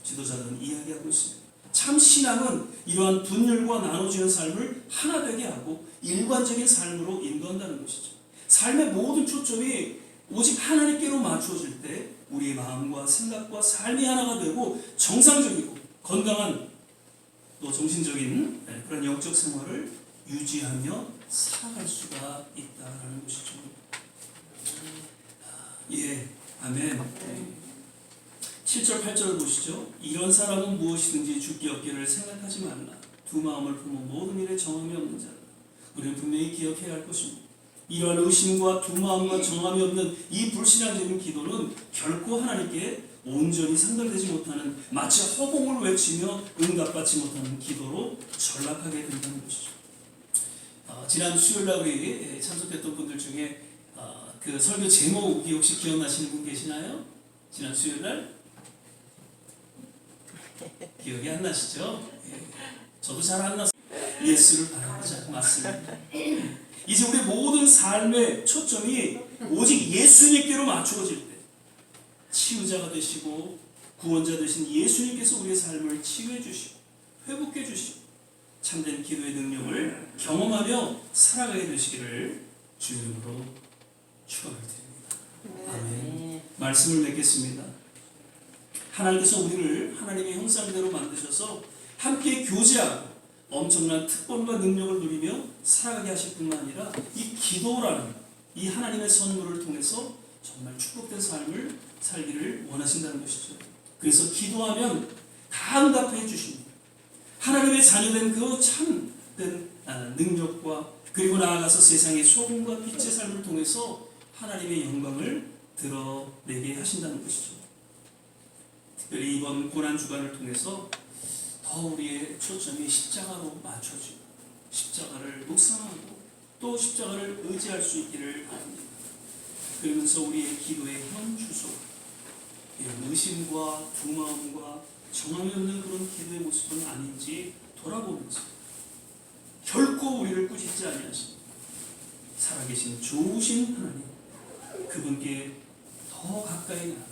지도자들은 이야기하고 있습니다. 참 신앙은 이러한 분열과 나눠지는 삶을 하나 되게 하고 일관적인 삶으로 인도한다는 것이죠. 삶의 모든 초점이 오직 하나님께로 맞추어질 때 우리의 마음과 생각과 삶이 하나가 되고 정상적이고 건강한 또 정신적인 그런 영적 생활을 유지하며 살아갈 수가 있다는 것이죠. 예, 아멘. 7절 8절을 보시죠. 이런 사람은 무엇이든지 죽기 없기를 생각하지 말라. 두 마음을 품어 모든 일에 정함이 없는 자라. 우리는 분명히 기억해야 할 것입니다. 이러한 의심과 두 마음과 정함이 없는 이 불신앙적인 기도는 결코 하나님께 온전히 상달되지 못하는, 마치 허공을 외치며 응답받지 못하는 기도로 전락하게 된다는 것이죠. 지난 수요일날 우리 참석했던 분들 중에 그 설교 제목이 혹시 기억나시는 분 계시나요? 지난 수요일날? 기억이 안 나시죠? 저도 잘 안 나서 예수를 바라보자. 맞습니다. 이제 우리 모든 삶의 초점이 오직 예수님께로 맞추어질 때, 치유자가 되시고 구원자 되신 예수님께서 우리의 삶을 치유해 주시고 회복해 주시고 참된 기도의 능력을 경험하며 살아가게 되시기를 주의 이름으로 축원을 드립니다. 아멘. 말씀을 맺겠습니다. 하나님께서 우리를 하나님의 형상대로 만드셔서 함께 교제하고 엄청난 특권과 능력을 누리며 살아가게 하실 뿐만 아니라 이 기도라는 이 하나님의 선물을 통해서 정말 축복된 삶을 살기를 원하신다는 것이죠. 그래서 기도하면 다 응답해 주십니다. 하나님의 자녀된 그 참된 능력과 그리고 나아가서 세상의 소금과 빛의 삶을 통해서 하나님의 영광을 드러내게 하신다는 것이죠. 특별히 이번 고난주간을 통해서 더 우리의 초점이 십자가로 맞춰지고 십자가를 묵상하고 또 십자가를 의지할 수 있기를 바랍니다. 그러면서 우리의 기도의 현 주소, 이런 의심과 두마음과 정함이 없는 그런 기도의 모습은 아닌지 돌아보면서 결코 우리를 꾸짖지 아니하시는 살아계신 좋으신 하나님, 그분께 더 가까이 나가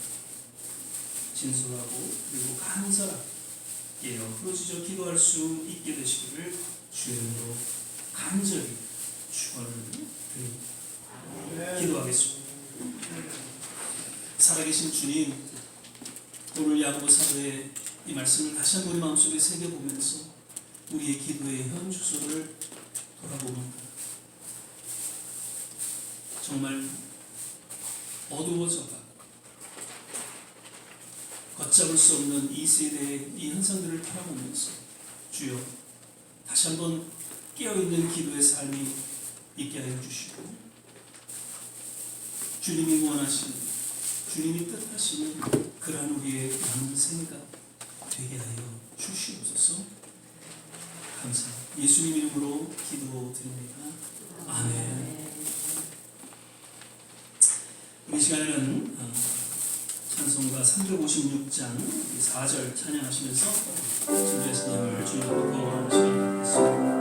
진솔하고 그리고 간절하게 부르짖어 기도할 수 있게 되시기를 주의 이름으로 간절히 축원을 드립니다. 기도하겠습니다. 살아계신 주님, 오늘 야고보 사도의 이 말씀을 다시 한번 마음속에 새겨보면서 우리의 기도의 현 주소를 돌아봅니다. 정말 어두워져가 걷잡을 수 없는 이 세대의 이 현상들을 바라보면서 주여 다시 한번 깨어있는 기도의 삶이 있게 하여 주시고 주님이 원하시는, 주님이 뜻하시는 그러한 우리의 남은 생각 되게 하여 주시옵소서. 감사합니다. 예수님 이름으로 기도드립니다. 아멘. 이 시간에는 찬송가 356장 4절 찬양하시면서 진주의 스님을 주님으로 거하는 시간 갖겠습니다.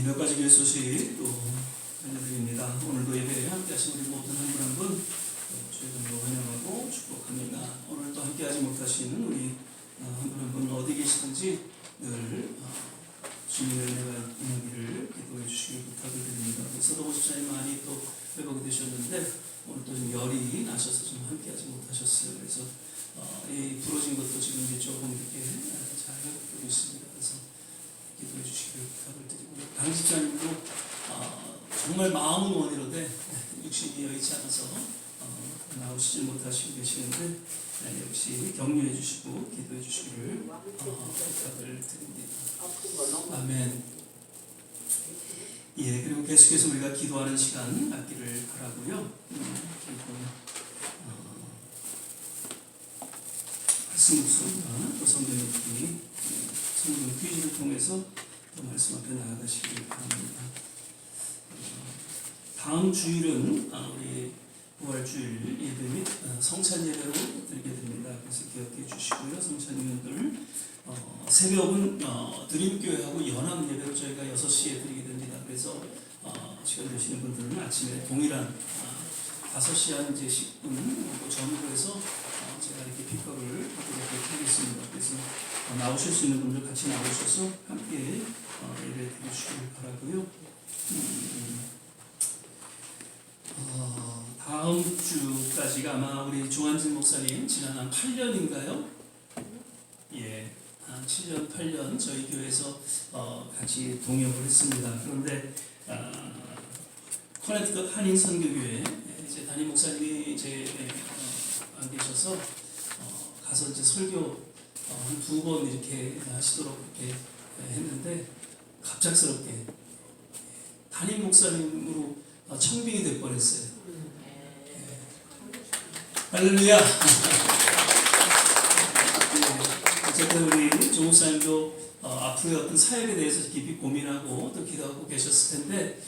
몇 가지 교회 소식 또 알려드립니다. 오늘도 예배에 함께하신 우리 모든 한 분 한 분 주의금으로 환영하고 축복합니다. 오늘 또 함께하지 못하신 우리 한 분 한 분 어디 계시든지 늘 주님의 은혜가 있는 길을 기도해 주시길 부탁을 드립니다. 서도 집사님 많이 또 회복이 되셨는데 오늘 또 좀 열이 나셔서 좀 함께하지 못하셨어요. 그래서 이 부러진 것도 지금 이제 조금 이렇게 잘 회복되고 있습니다. 그래서 기도해 주시길 부탁을 드리고, 강 집사님도 정말 마음은 원이로되 육신이 여의치 않아서 나오시지 못하시고 계시는데 역시 격려해 주시고 기도해 주시기를 부탁을 드립니다. 아멘. 예, 그리고 계속해서 우리가 기도하는 시간 갖기를 바라고요. 그리고 말씀 묵상과 또 성경 읽기, 성경 퀴즈를 통해서 또 말씀 앞에 나아가시길 바랍니다. 다음 주일은 우리 부활주일 예배 및 성찬 예배로 드리게 됩니다. 그래서 기억해 주시고요. 성찬위원들 새벽은 드림교회하고 연합 예배로 저희가 6시에 드리게 됩니다. 그래서 시간 되시는 분들은 아침에 동일한 5시 한 이제 10분 전후로 해서 제가 이렇게 픽업을 하도록 하겠습니다. 그래서 나오실 수 있는 분들 같이 나오셔서 함께 예배 드리시길 바라고요. 다음 주까지가 아마 우리 조한진 목사님 지난 한 8년인가요? 예, 한 7년, 8년 저희 교회에서 같이 동역을 했습니다. 그런데 커네티컷 한인 선교교회 이제 담임 목사님이 이제 안 계셔서 가서 이제 설교 한 2번 이렇게 하시도록 이렇게 했는데 갑작스럽게 담임 목사님으로 청빙이 될 뻔했어요. 할렐루야. 어쨌든 우리 조 목사님도 앞으로의 어떤 사역에 대해서 깊이 고민하고 또 기도하고 계셨을 텐데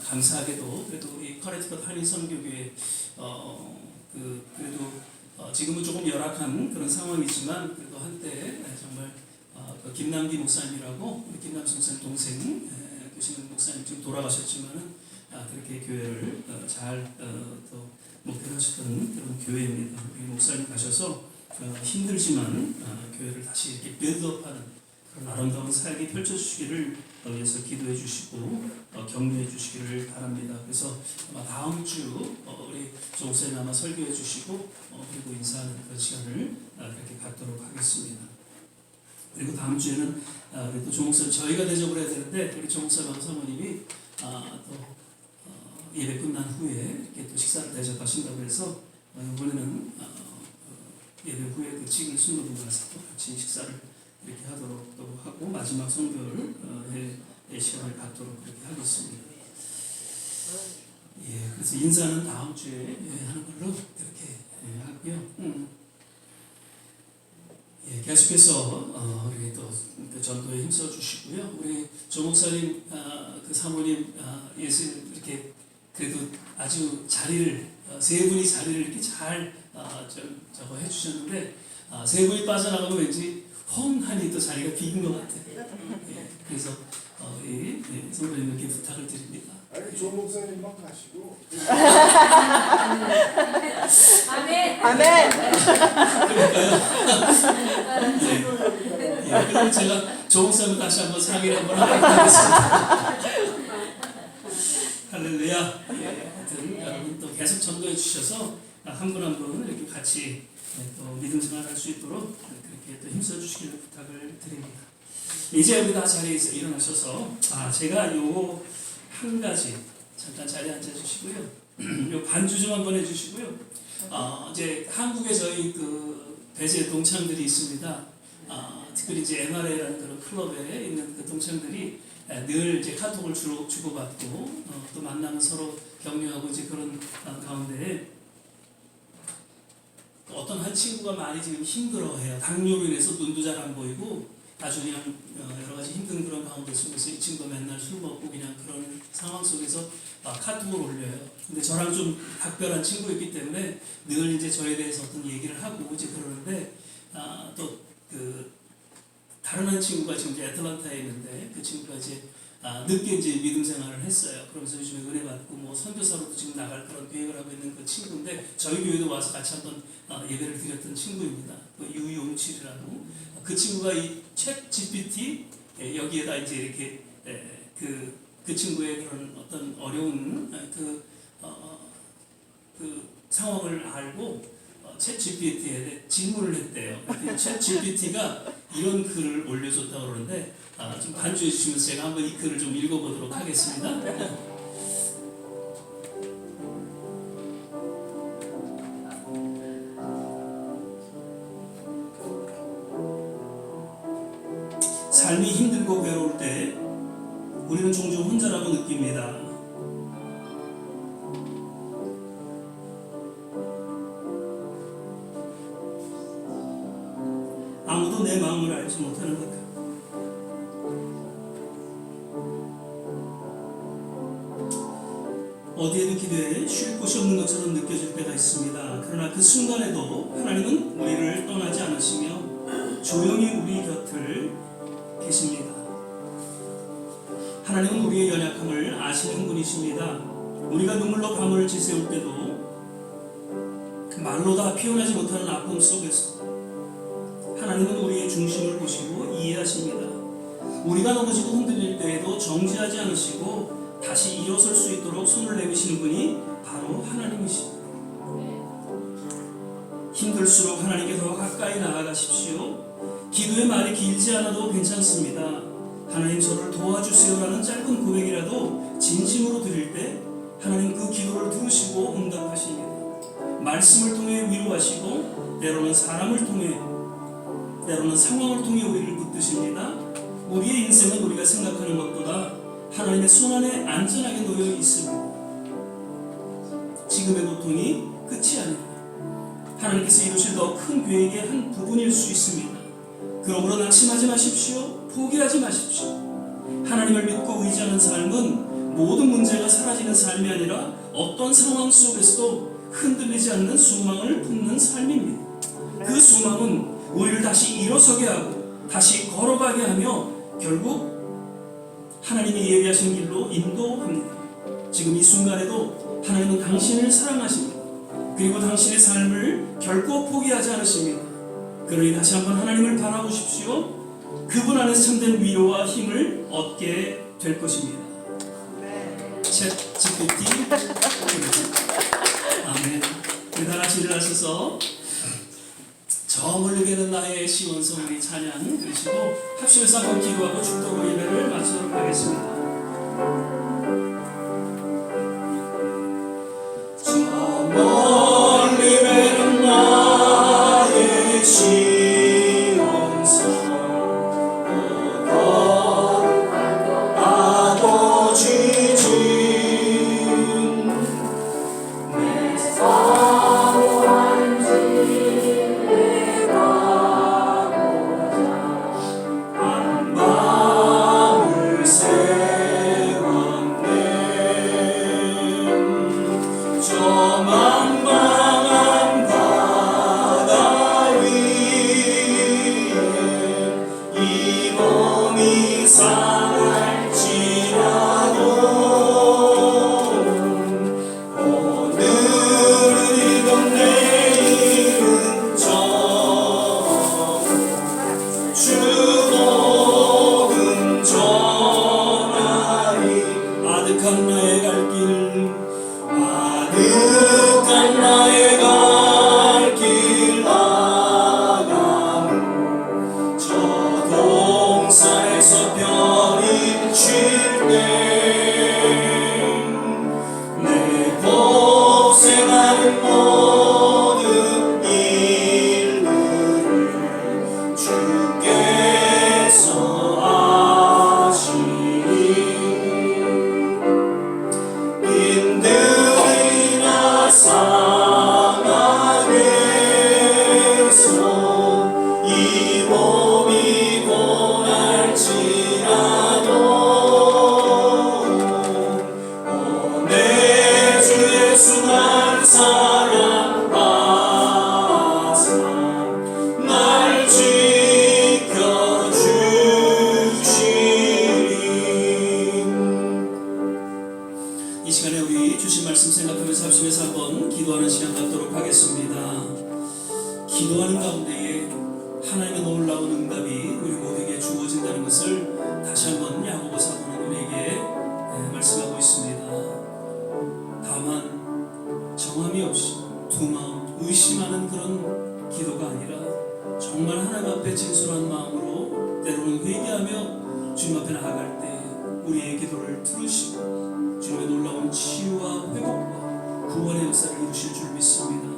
감사하게도 그래도 우리 커네티컷 한인 선교교회 그래도 지금은 조금 열악한 그런 상황이지만 그래도 한때 정말 김남기 목사님이라고 우리 김남수 목사님 동생 되시는 목사님 지금 돌아가셨지만은 그렇게 교회를 잘 또 목회하셨던 그런 교회입니다. 우리 목사님 가셔서 힘들지만 교회를 다시 이렇게 빌드업하는 그런 아름다운 사역이 펼쳐주시기를 위해서 기도해 주시고 격려해 주시기를 바랍니다. 그래서 아마 다음 주 우리 조 목사님 아마 설교해 주시고 그리고 인사하는 그런 시간을 그렇게 갖도록 하겠습니다. 그리고 다음 주에는 우리 또 조 목사님 저희가 대접을 해야 되는데 우리 조 목사님 사모님이 또 예배 끝난 후에 이렇게 또 식사를 대접하신다고 해서 이번에는 예배 후에 그 직일 순도분 가서 또 같이 식사를 이렇게 하도록 또 하고 마지막 성결 시간을 갖도록 그렇게 하겠습니다. 예, 그래서 인사는 다음 주에 하는 걸로 그렇게 하고요. 예, 계속해서 우리 또 전도에 힘써 주시고요. 우리 조 목사님 그 사모님 예수 이렇게 그래도 아주 자리를 세 분이 자리를 이렇게 잘 저거 해주셨는데 세 분이 빠져나가면 왠지 훤하니 또 자리가 비긴 것 같아요. 예, 그래서 우리 선배님께 부탁을 드립니다. 아니 조 목사님만 가시고. 아멘. 아멘. 그러니까요. 예, 그럼 제가 조 목사님 다시 한번 상의를 한번 하도록 하겠습니다. 할렐루야. 하여튼 여러분 또 계속 전도해 주셔서 한 분 한 분 이렇게 같이 또 믿음 생활할 수 있도록 그렇게 또 힘써 주시기를 부탁을 드립니다. 이제 우리 다 자리에서 일어나셔서 제가 요 한 가지 잠깐 자리에 앉아 주시고요. 요 반주 좀 한번 해주시고요. 이제 한국에 저희 그 배제 동창들이 있습니다. 특별히 이제 MRA라는 그런 클럽에 있는 그 동창들이 늘 이제 카톡을 주고받고 또 만나면 서로 격려하고 이제 그런 가운데 어떤 한 친구가 많이 지금 힘들어해요. 당뇨로 인해서 눈도 잘 안 보이고 아주 그냥 여러 가지 힘든 그런 가운데 속에서 이 친구가 맨날 술 먹고 그냥 그런 상황 속에서 카톡을 올려요. 근데 저랑 좀 각별한 친구였기 때문에 늘 이제 저에 대해서 어떤 얘기를 하고 이제 그러는데 또 그 다른 한 친구가 지금 이제 애틀란타에 있는데 그 친구가 이제 늦게 이제 믿음 생활을 했어요. 그러면서 요즘에 은혜 받고 뭐 선교사로도 지금 나갈 그런 계획을 하고 있는 그 친구인데 저희 교회도 와서 같이 한번 예배를 드렸던 친구입니다. 그 유용칠이라고 그 친구가 이 챗 GPT 여기에다 이제 이렇게 그 친구의 그런 어떤 어려운 그 상황을 알고 챗 GPT에 질문을 했대요. 챗 GPT가 이런 글을 올려줬다고 그러는데 좀 반주해 주시면서 제가 한번 이 글을 좀 읽어보도록 하겠습니다. 삶이 힘들고 괴로울 때 우리는 종종 혼자라고 느낍니다. 아무도 내 마음을 알지 못하는 것 같아요. 어디에도 기도에 쉴 곳이 없는 것처럼 느껴질 때가 있습니다. 그러나 그 순간에도 하나님은 우리를 떠나지 않으시며 조용히 우리 곁을 계십니다. 하나님은 우리의 연약함을 아시는 분이십니다. 우리가 눈물로 밤을 지새울 때도 말로 다 표현하지 못하는 아픔 속에서 하나님은 우리의 중심을 보시고 이해하십니다. 우리가 넘어지고 흔들릴 때에도 정지하지 않으시고 다시 일어설 수 있도록 손을 내미시는 분이 바로 하나님이십니다. 힘들수록 하나님께 더 가까이 나아가십시오. 기도의 말이 길지 않아도 괜찮습니다. 하나님 저를 도와주세요라는 짧은 고백이라도 진심으로 드릴 때 하나님 그 기도를 들으시고 응답하십니다. 말씀을 통해 위로하시고 때로는 사람을 통해 때로는 상황을 통해 우리를 붙드십니다. 우리의 인생은 우리가 생각하는 것보다 하나님의 손 안에 안전하게 놓여 있습니다. 지금의 고통이 끝이 아닙니다. 하나님께서 이루실 더 큰 계획의 한 부분일 수 있습니다. 그러므로 낙심하지 마십시오. 포기하지 마십시오. 하나님을 믿고 의지하는 삶은 모든 문제가 사라지는 삶이 아니라 어떤 상황 속에서도 흔들리지 않는 소망을 품는 삶입니다. 그 소망은 우리를 다시 일어서게 하고 다시 걸어가게 하며 결국 하나님이 예비하신 길로 인도합니다. 지금 이 순간에도 하나님은 당신을 사랑하십니다. 그리고 당신의 삶을 결코 포기하지 않으십니다. 그러니 다시 한번 하나님을 바라보십시오. 그분 안에서 참된 위로와 힘을 얻게 될 것입니다. 챗 GPT 아멘. 우리 다 같이 일어나셔서 저 멀리 계는 나의 시원성 우리 찬양 들으시고 합심해서 한번 기도하고 축도로 예배를 마치도록 하겠습니다. 저 멀리 계는 나의 시원성 하고 지지 기도하는 가운데에 하나님의 놀라운 응답이 우리 모두에게 주어진다는 것을 다시 한번 야고보 사도는 우리에게 말씀하고 있습니다. 다만 정함이 없이 두 마음 의심하는 그런 기도가 아니라 정말 하나님 앞에 진솔한 마음으로 때로는 회개하며 주님 앞에 나아갈 때 우리의 기도를 들으시고 주님의 놀라운 치유와 회복과 구원의 역사를 이루실 줄 믿습니다.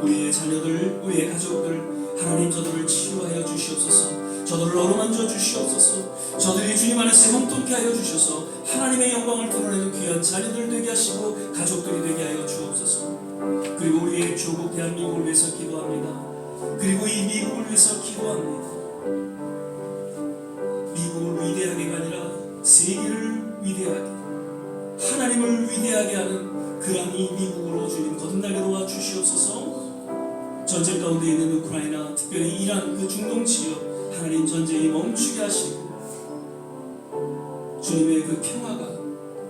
우리의 자녀들, 우리의 가족들, 하나님 저들을 치유하여 주시옵소서. 저들을 어루만져 주시옵소서. 저들이 주님 안에서 형통케 하여 주셔서 하나님의 영광을 드러내는 귀한 자녀들 되게 하시고 가족들이 되게 하여 주옵소서. 그리고 우리의 조국 대한민국을 위해서 기도합니다. 그리고 이 미국을 위해서 기도합니다. 미국을 위대하게가 아니라 세계를 위대하게 하나님 하나님을 위대하게 하는 그러한 이 미국으로 주님 거듭나게 도와주시옵소서. 전쟁 가운데 있는 우크라이나, 특별히 이란 그 중동 지역 하나님 전쟁이 멈추게 하시고 주님의 그 평화가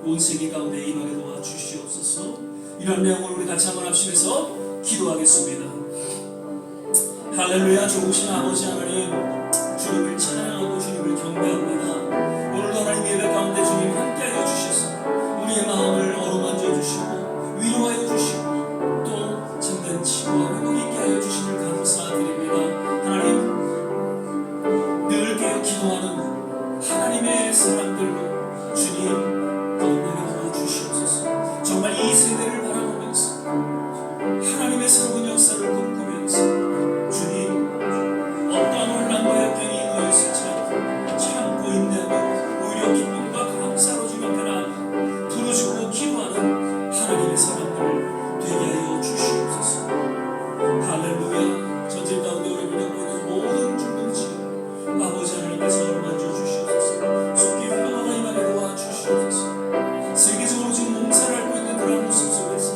온 세계 가운데 임하게 도와주시옵소서. 이런 내용을 우리 같이 한번 합심해서 기도하겠습니다. 할렐루야. 좋으신 아버지 하나님, 주님을 찬양하고 주님을 경배합니다. 오늘도 하나님 예배 가운데 주님 함께하여 주셔서 우리의 마음을 어루만져 주시고 위로하여 주시고 또 잠든 치유와 회복 있게 하여 주심을 감사드립니다. 하나님, 늘 깨어 기도하는 하나님의 사람들로 주님 거듭나게 도와주시옵소서. 정말 이 세대를 바라보면서 하나님의 새로운 역사를 꿈꾸면서 주님 어떠한 혼란과 역경이 놓여있을지라도 참고 인내하며 오히려 기쁨과 감사로 주님 앞에 나아가 부르짖고 기도하는 하나님의 사람들 되게 하여 주시옵소서. 할렐루야. 전쟁 가운데 우리 겪고 있는 모든 중동 지역 아버지 하나님께서 어루만져 주시옵소서. 속히 평화가 임하게 도와주시옵소서. 세계적으로 지금 몸살을 앓고 있는 그런 모습 속에서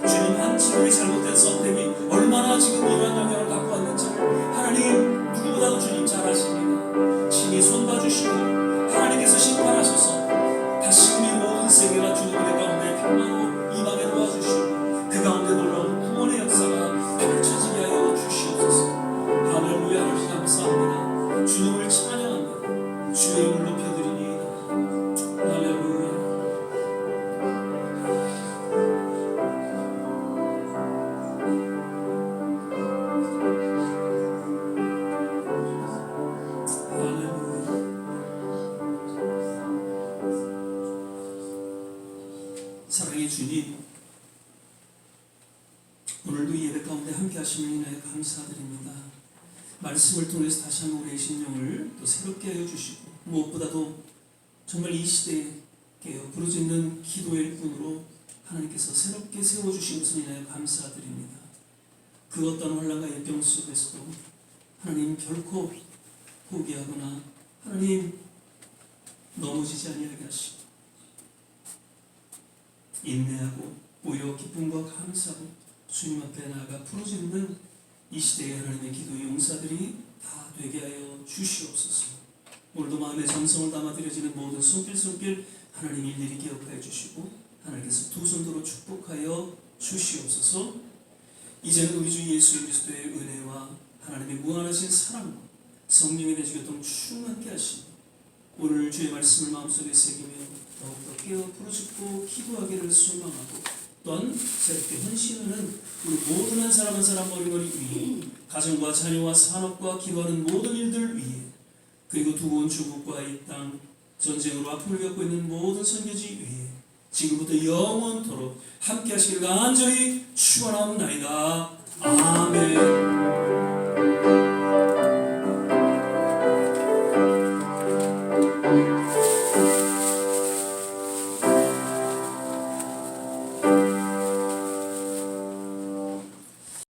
주님 한 친구의 잘못된 선택이 얼마나 지금 이러한 영향을 갖고 왔는지를 하나님 누구보다도 주님 잘 아십니다. 친히 손봐주시고 하나님께서 심판하셔서 다시 우리 모든 세계가 주님의 가운데 평화로 임하게 도와주시고 그 가운데 놀라운 구원의 역사가 펼쳐지게 하여 주시옵소서. 할렐루야. 하나님 감사합니다. 주님을 찬양합니다. 주의 이름을 높여드리니이다. 할렐루야. 사랑의 주님, 오늘도 예배 가운데 함께 하심을 인하여 감사드립니다. 말씀을 통해서 다시 한번 우리의 심령을 또 새롭게 하여 주시고 무엇보다도 정말 이 시대에 깨어 부르짖는 기도의 일꾼으로 하나님께서 새롭게 세워주신 것을 인하여 감사드립니다. 그 어떤 혼란과 역경 속에서도 하나님 결코 포기하거나 하나님 넘어지지 아니하게 하시고 인내하고 오히려 기쁨과 감사로 주님 앞에 나아가 부르짖는 이 시대의 하나님의 기도의 용사들이 다 되게 하여 주시옵소서. 오늘도 마음의 정성을 담아 드려지는 모든 손길손길 하나님 일일이 기억하여 주시고 하나님께서 두 손으로 축복하여 주시옵소서. 이제는 우리 주 예수 그리스도의 은혜와 하나님의 무한하신 사랑과 성령의 내주교통 충만케 하시니 오늘 주의 말씀을 마음속에 새기며 더욱더 깨어 부르짖고 기도하기를 소망하고 또한 새롭게 헌신하는 우리 모든 한 사람 한 사람 머리머리 위에 가정과 자녀와 산업과 기도하는 모든 일들 위에 그리고 두고 온 중국과 이 땅 전쟁으로 아픔을 겪고 있는 모든 선교지 위에 지금부터 영원토록 함께 하시기를 간절히 축원하옵나이다. 아멘.